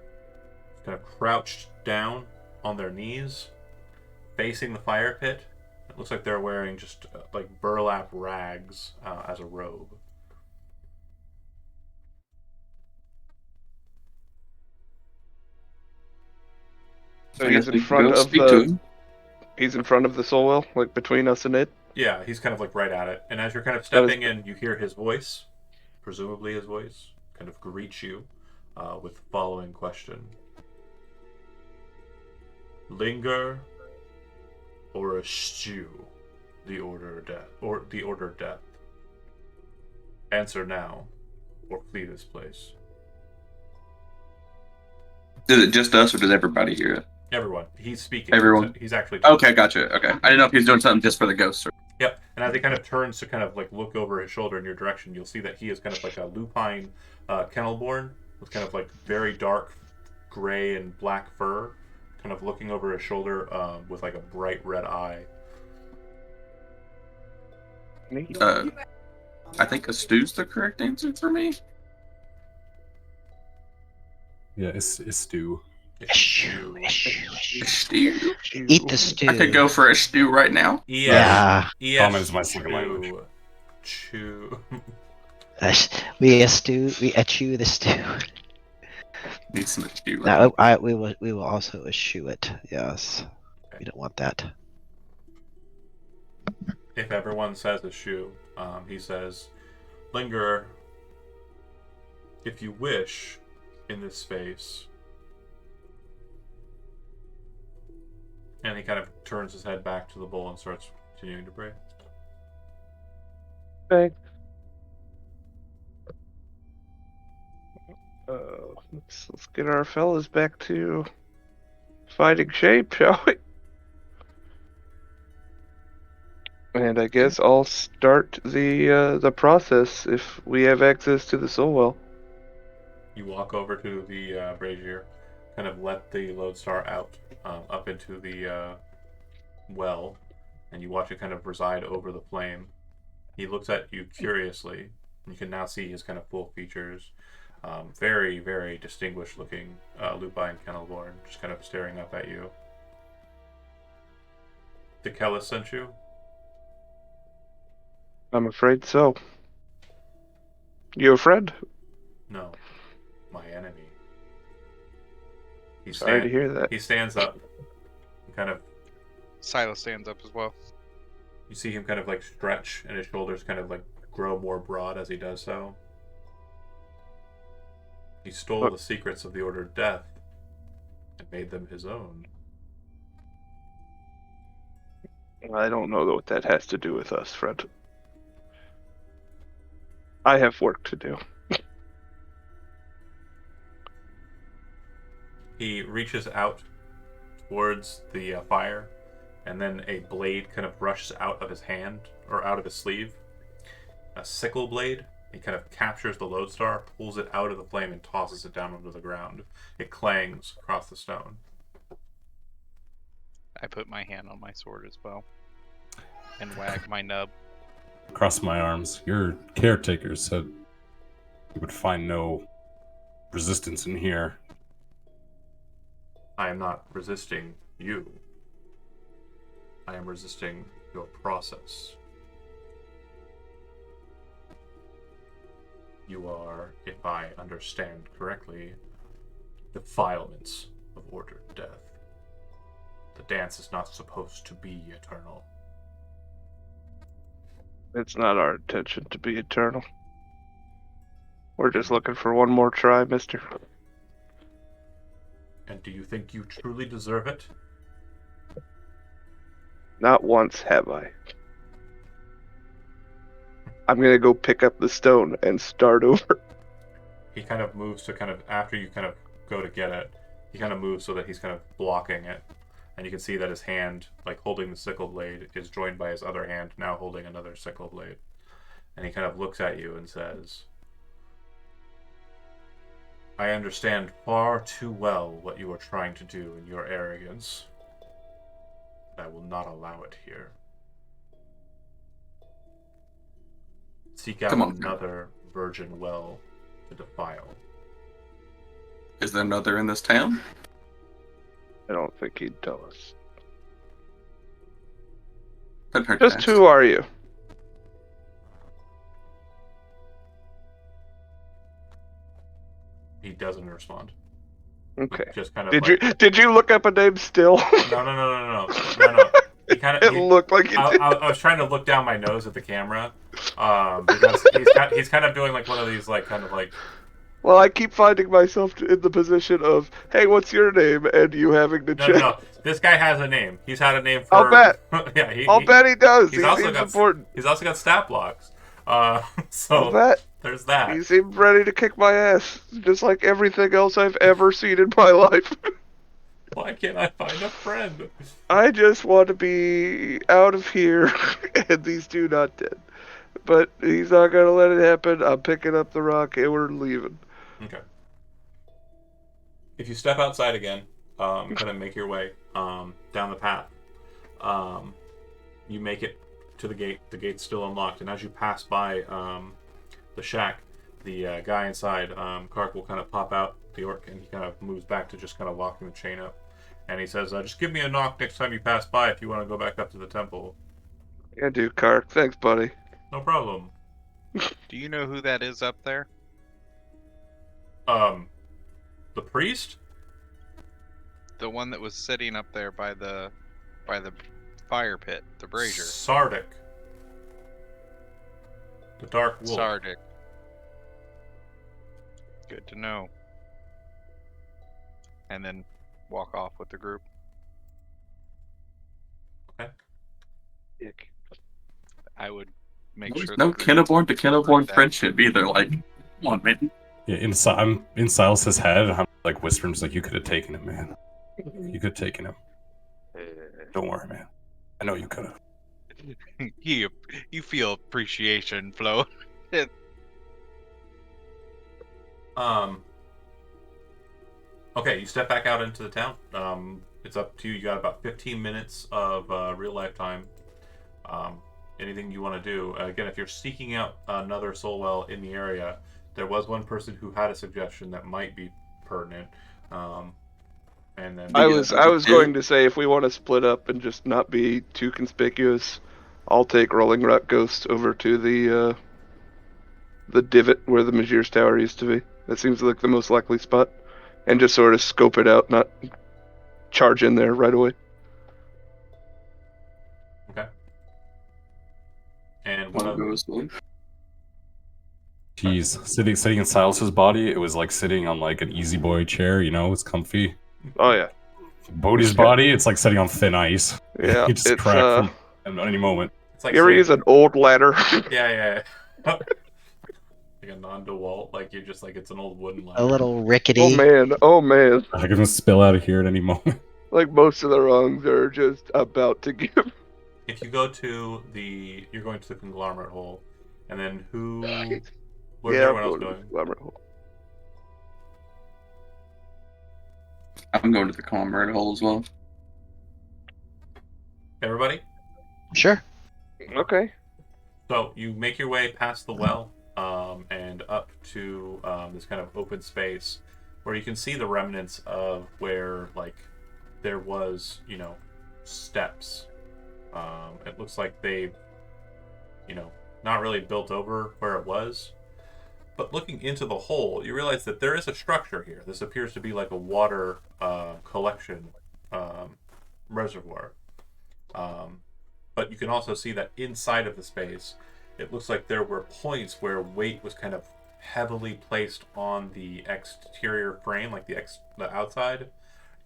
kind of crouched down on their knees, facing the fire pit. It looks like they're wearing just like burlap rags as a robe. So I he's guess we in can front go of speak to the. him. He's in front of the soul well, like between us and it. Yeah, he's kind of like right at it. And as you're kind of That is- stepping in, you hear his voice, presumably his voice, kind of greet you with the following question: Linger or eschew the order of death, or the order of death? Answer now, or flee this place. Is it just us, or does everybody hear it? Everyone, he's speaking. Everyone? He's actually. Okay, gotcha. Okay, I didn't know if he was doing something just for the ghosts. Or... Yep. And as he kind of turns to kind of like look over his shoulder in your direction, you'll see that he is kind of like a lupine kennelborn with kind of like very dark gray and black fur, kind of looking over his shoulder with like a bright red eye. I think a stew's the correct answer for me. Yeah, it's stew. Eschew, eschew, A eschew. stew. Eat the stew. I could go for a stew right now. Yeah. Common is my second language. Chew. We eschew the stew. Need some stew. No, we will also eschew it. Yes, we don't want that. If everyone says eschew, he says, linger if you wish in this space. And he kind of turns his head back to the bowl and starts continuing to pray. Okay. Let's get our fellas back to fighting shape, shall we? And I guess I'll start the process if we have access to the soul well. You walk over to the brazier, kind of let the lodestar out up into the well, and you watch it kind of reside over the flame. He looks at you curiously. You can now see his kind of full features. Very, very distinguished looking lupine kennelborn, just kind of staring up at you. Did Kellis sent you? I'm afraid so. You a friend? No, my enemy. He Sorry to hear that. He stands up, and kind of. Silas stands up as well. You see him kind of like stretch, and his shoulders kind of like grow more broad as he does so. He stole the secrets of the Order of Death and made them his own. I don't know what that has to do with us, Fred. I have work to do. He reaches out towards the fire, and then a blade kind of rushes out of his hand, or out of his sleeve. A sickle blade. He kind of captures the lodestar, pulls it out of the flame, and tosses it down onto the ground. It clangs across the stone. I put my hand on my sword as well. And wag my nub. Across my arms. Your caretaker said you would find no resistance in here. I am not resisting you. I am resisting your process. You are, if I understand correctly, defilements of ordered death. The dance is not supposed to be eternal. It's not our intention to be eternal. We're just looking for one more try, mister. And do you think you truly deserve it? Not once have I. I'm gonna go pick up the stone and start over. He kind of moves to kind of, after you kind of go to get it, he kind of moves so that he's kind of blocking it. And you can see that his hand, like holding the sickle blade, is joined by his other hand, now holding another sickle blade. And he kind of looks at you and says, I understand far too well what you are trying to do in your arrogance. I will not allow it here. Seek out Come on. another virgin well to defile. Is there another in this town? I don't think he'd tell us. Couldn't hurt to Just ask. who are you? He doesn't respond. Okay. Just kind of Did you look up a name still? No. He kind It of. looked like you did. I was trying to look down my nose at the camera, because he's kind of doing like one of these like kind of like. Well, I keep finding myself in the position of, hey, what's your name? And you having to check. No. This guy has a name. He's had a name for. I'll bet. Yeah, I'll bet he does. he's He also seems got- important. He's also got stat blocks. I'll So bet. there's that. He seemed ready to kick my ass, just like everything else I've ever seen in my life. Why can't I find a friend? I just want to be out of here and these two not dead. But he's not going to let it happen. I'm picking up the rock and we're leaving. Okay. If you step outside again, kind of make your way down the path, you make it to the gate. The gate's still unlocked, and as you pass by the shack, the guy inside, Kark, will kind of pop out, the orc, and he kind of moves back to just kind of locking the chain up. And he says, just give me a knock next time you pass by if you want to go back up to the temple. Yeah, dude, Kark. Thanks, buddy. No problem. Do you know who that is up there? The priest? The one that was sitting up there by the fire pit, the brazier. Sardic. The Dark Wolf. Sardic. Good to know. And then walk off with the group. I would make There's sure. no the group Kenneborn to Kenneborn that. friendship either. Like, come on, man. Yeah, I'm in Silas's head, and I'm like whispering, just like, you could have taken him, man. You could have taken him. Don't worry, man. I know you could have. You feel appreciation, Flo. Okay, you step back out into the town. It's up to you. You got about 15 minutes of real life time. Anything you want to do. Again, if you're seeking out another soul well in the area, there was one person who had a suggestion that might be pertinent. And then I was going to say, if we want to split up and just not be too conspicuous, I'll take Rolling Rock Ghost over to the divot where the Magir's Tower used to be. That seems like the most likely spot. And just sort of scope it out, not charge in there right away. Okay. And One one of of those. Jeez, sitting in Silas's body, it was like sitting on like an easy boy chair. You know, it's comfy. Oh yeah, Bodhi's body, it's like sitting on thin ice. yeah. You just It's crack from at any moment. it's like you ever saying- use an old ladder? Yeah. Like a non-DeWalt, like you're just like it's an old wooden ladder. A little rickety. Oh man. I can spill out of here at any moment. Like most of the rungs are just about to give. If you go to you're going to the conglomerate hole, and then where's Yeah, everyone else I'm going to going? the conglomerate hole. I'm going to the conglomerate hole as well. Everybody? Sure. Okay. So you make your way past the well, and up to this kind of open space where you can see the remnants of where like there was, steps. It looks like they've, not really built over where it was. But looking into the hole, you realize that there is a structure here. This appears to be like a water collection reservoir. But you can also see that inside of the space, it looks like there were points where weight was kind of heavily placed on the exterior frame, like the outside,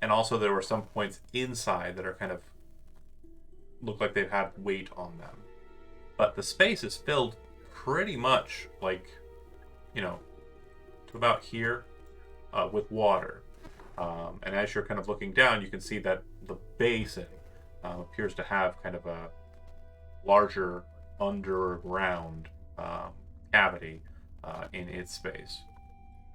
and also there were some points inside that are kind of look like they've had weight on them. But the space is filled pretty much like, to about here with water. And as you're kind of looking down, you can see that the basin appears to have kind of a larger underground cavity in its space.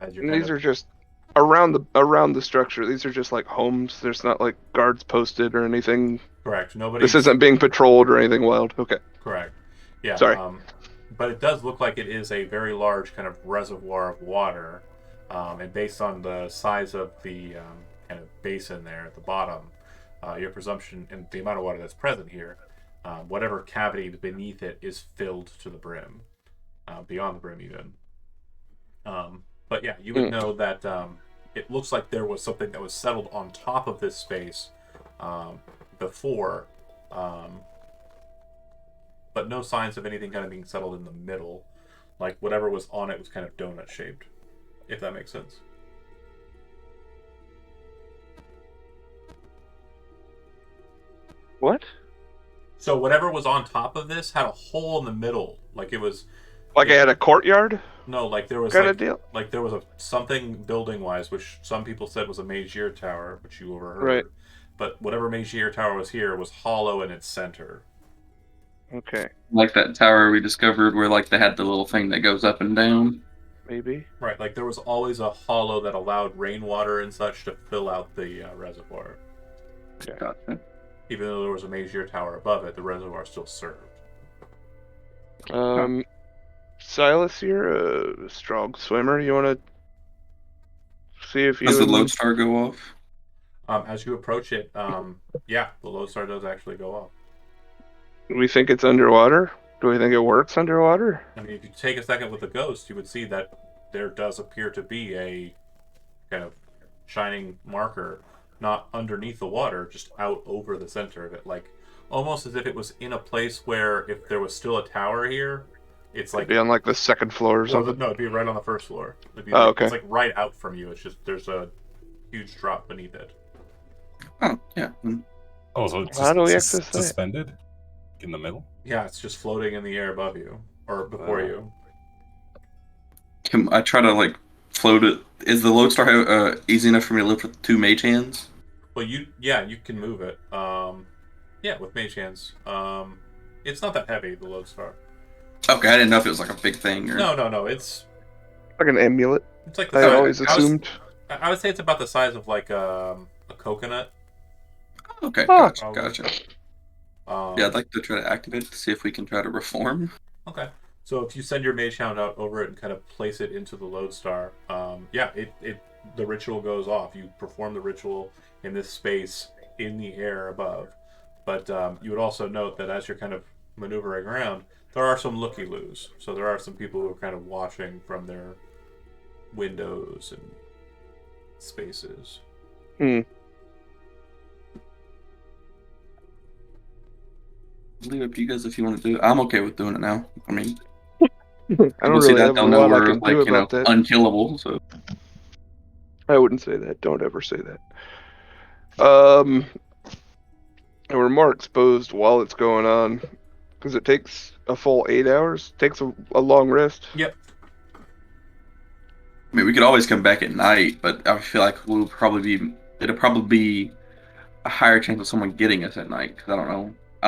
As you're And kind these of- are just around the structure. These are just like homes. There's not like guards posted or anything. correct. Nobody. This isn't being patrolled or anything wild. Okay. Correct. Yeah. Sorry. But it does look like it is a very large kind of reservoir of water, and based on the size of the kind of basin there at the bottom, your presumption and the amount of water that's present here, whatever cavity beneath it is filled to the brim, beyond the brim even. But yeah, you would know that it looks like there was something that was settled on top of this space before. But no signs of anything kind of being settled in the middle. Like whatever was on it was kind of donut shaped, if that makes sense. What? So whatever was on top of this had a hole in the middle, like it was Like I had a courtyard no, like there was kind like, of deal. like there was a something building wise, which some people said was a Megier tower, which you overheard. Right. But whatever Megier tower was here was hollow in its center. Okay, Like that tower we discovered where like they had the little thing that goes up and down. maybe. Right, like there was always a hollow that allowed rainwater and such to fill out the reservoir. Gotcha. Even though there was a Megier tower above it, the reservoir still served. Silas, you're a strong swimmer. You want to see if you? Does the and- lodestar go off? As you approach it, yeah, the lodestar does actually go off. Do we think it's underwater? Do we think it works underwater? I mean, if you take a second with the ghost, you would see that there does appear to be a kind of shining marker, not underneath the water, just out over the center of it, like almost as if it was in a place where if there was still a tower here, it's like Be on like the second floor or well, something. no, it'd be right on the first floor. It'd be Oh, like, okay. It's like right out from you. It's just there's a huge drop beneath it. Oh, yeah. Oh, so it's How do we just access that? suspended in the middle? Yeah, it's just floating in the air above you or before Wow. you. Can I try to like float it? Is the lodestar easy enough for me to lift with 2 mage hands? Well, you can move it. Yeah, with mage hands. It's not that heavy, the lodestar. Okay, I didn't know if it was like a big thing or. No. It's Like an amulet. like the I size. always assumed. I would say it's about the size of like a coconut. Okay, Ah. gotcha. Yeah, I'd like to try to activate it to see if we can try to reform. Okay. So if you send your mage hound out over it and kind of place it into the lodestar, the ritual goes off. You perform the ritual in this space in the air above. But you would also note that as you're kind of maneuvering around, there are some looky-loos. So there are some people who are kind of watching from their windows and spaces. Leave it up to you guys if you want to do it. I'm okay with doing it now. I mean, I don't people see really that, have a they'll know lot I we're can like, do about that. unkillable. So I wouldn't say that. Don't ever say that. And we're more exposed while it's going on because it takes a full 8 hours. Takes a long rest. Yep. I mean, we could always come back at night, but I feel like it'll probably be a higher chance of someone getting us at night. Because I don't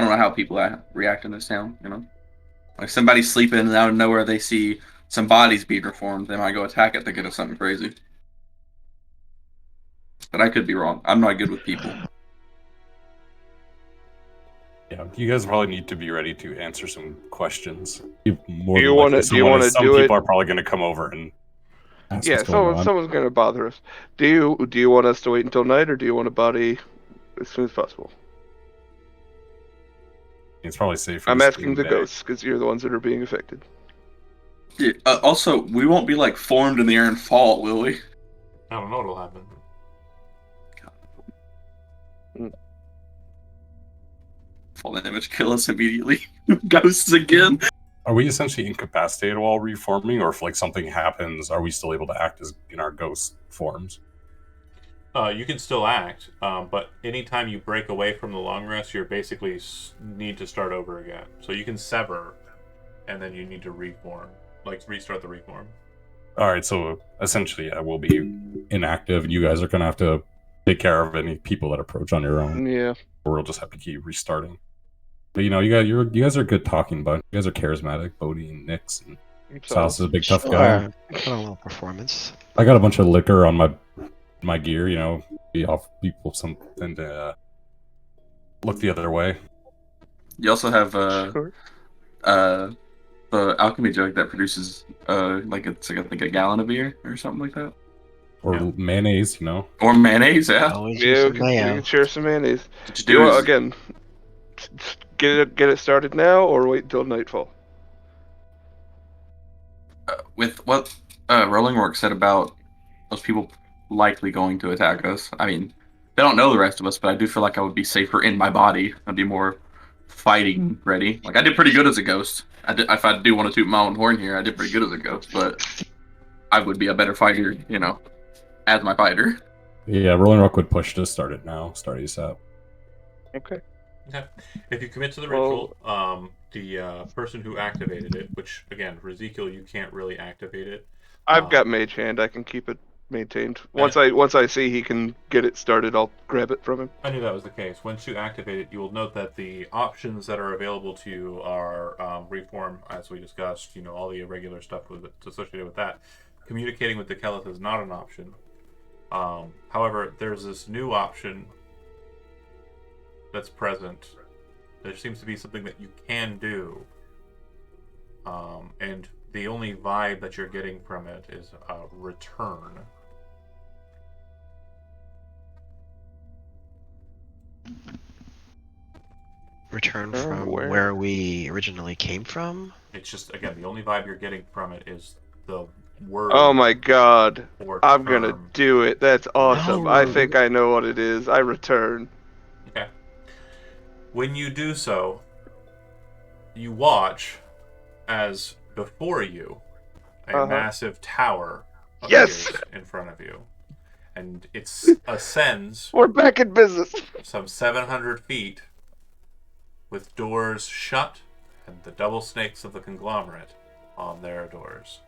know how people react in this town. You know, like somebody's sleeping and out of nowhere they see some bodies being reformed, they might go attack it thinking of something crazy. But I could be wrong. I'm not good with people. Yeah, you guys probably need to be ready to answer some questions. Do you wanna some do people it? are probably going to come over and ask Yeah, what's going on. someone's gonna bother us. Do you want us to wait until night, or do you want a body as soon as possible? It's probably safer. I'm to asking the stay in bed. ghosts because you're the ones that are being affected. Yeah, also, we won't be like formed in the air and fall, will we? I don't know what'll happen. Fall damage, kill us immediately. Ghosts again. are we essentially incapacitated while reforming, or if like something happens, are we still able to act as in our ghost forms? You can still act, but anytime you break away from the long rest, you're basically need to start over again. So you can sever, and then you need to reform, like restart the reform. All right, so essentially, I will be inactive, and you guys are gonna have to take care of any people that approach on your own, Yeah. or we'll just have to keep restarting. But you guys are a good talking bunch. You guys are charismatic. Bodhi and Nix and Sauce is a big tough guy. Put on a little performance. I got a bunch of liquor on my gear. You know, be off people something to look the other way. You also have Sure. the alchemy jug that produces like it's like I think a gallon of beer or something like that, Or Yeah. mayonnaise, you know. or mayonnaise. Yeah. Always Yeah, use we some can, we mayo. can share some mayonnaise. What you Do do you want, is again, get it started now or wait until nightfall? with what Rolling Rock said about those people likely going to attack us. I mean, they don't know the rest of us, but I do feel like I would be safer in my body. I'd be more fighting ready. Like I did pretty good as a ghost. If I do want to toot my own horn here, I did pretty good as a ghost, but I would be a better fighter, you know, as my fighter. Yeah, Rolling Rock would push to start it now. Start ASAP. Okay. Okay. If you commit to the Well- ritual, the person who activated it, which again, for Ezekiel, you can't really activate it. I've got Mage Hand. I can keep it maintained. Once I see he can get it started, I'll grab it from him. I knew that was the case. Once you activate it, you will note that the options that are available to you are reform, as we discussed. You know, all the irregular stuff that's associated with that. Communicating with the Kelith is not an option. However, there's this new option that's present. There seems to be something that you can do, and the only vibe that you're getting from it is return. Return Oh, from where? where we originally came from. It's just, again, the only vibe you're getting from it is the word. Oh my god. or I'm gonna term. do it. That's awesome. I No. think I know what it is. I return. Okay. When you do so, you watch as before you a Uh-huh. massive tower Yes! appears in front of you, and it ascends We're back in business. some 700 feet with doors shut and the double snakes of the conglomerate on their doors.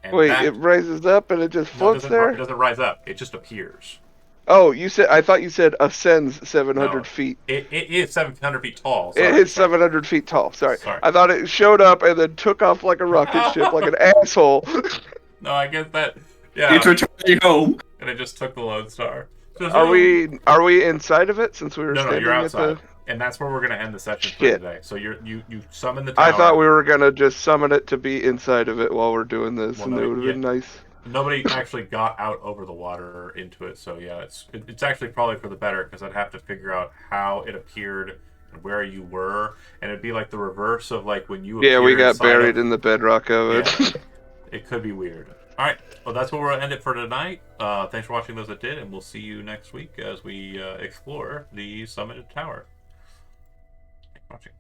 And Wait, that- it rises up and it just no, it floats doesn't, there? it doesn't rise up. It just appears. Oh, I thought you said ascends 700 No. feet. It is 700 feet tall. It Sorry, is 700 feet tall. Sorry. Sorry. I thought it showed up and then took off like a rocket ship, like an asshole. No, I get that. Yeah, It's returning home. and it just took the lodestar. So Are we inside of it since we were No, standing you're at outside, the? and that's where we're gonna end the session for Shit. today. So you summon the tower. I thought we were gonna just summon it to be inside of it while we're doing this, Well, and no, it would have been nice. Nobody actually got out over the water into it, so yeah, it's actually probably for the better because I'd have to figure out how it appeared and where you were, and it'd be like the reverse of like when you. Yeah, we appear got inside buried of- in the bedrock of it. Yeah, it could be weird. All right, well that's where we'll end it for tonight. Thanks for watching those that did, and we'll see you next week as we explore the summited tower. Thanks for watching.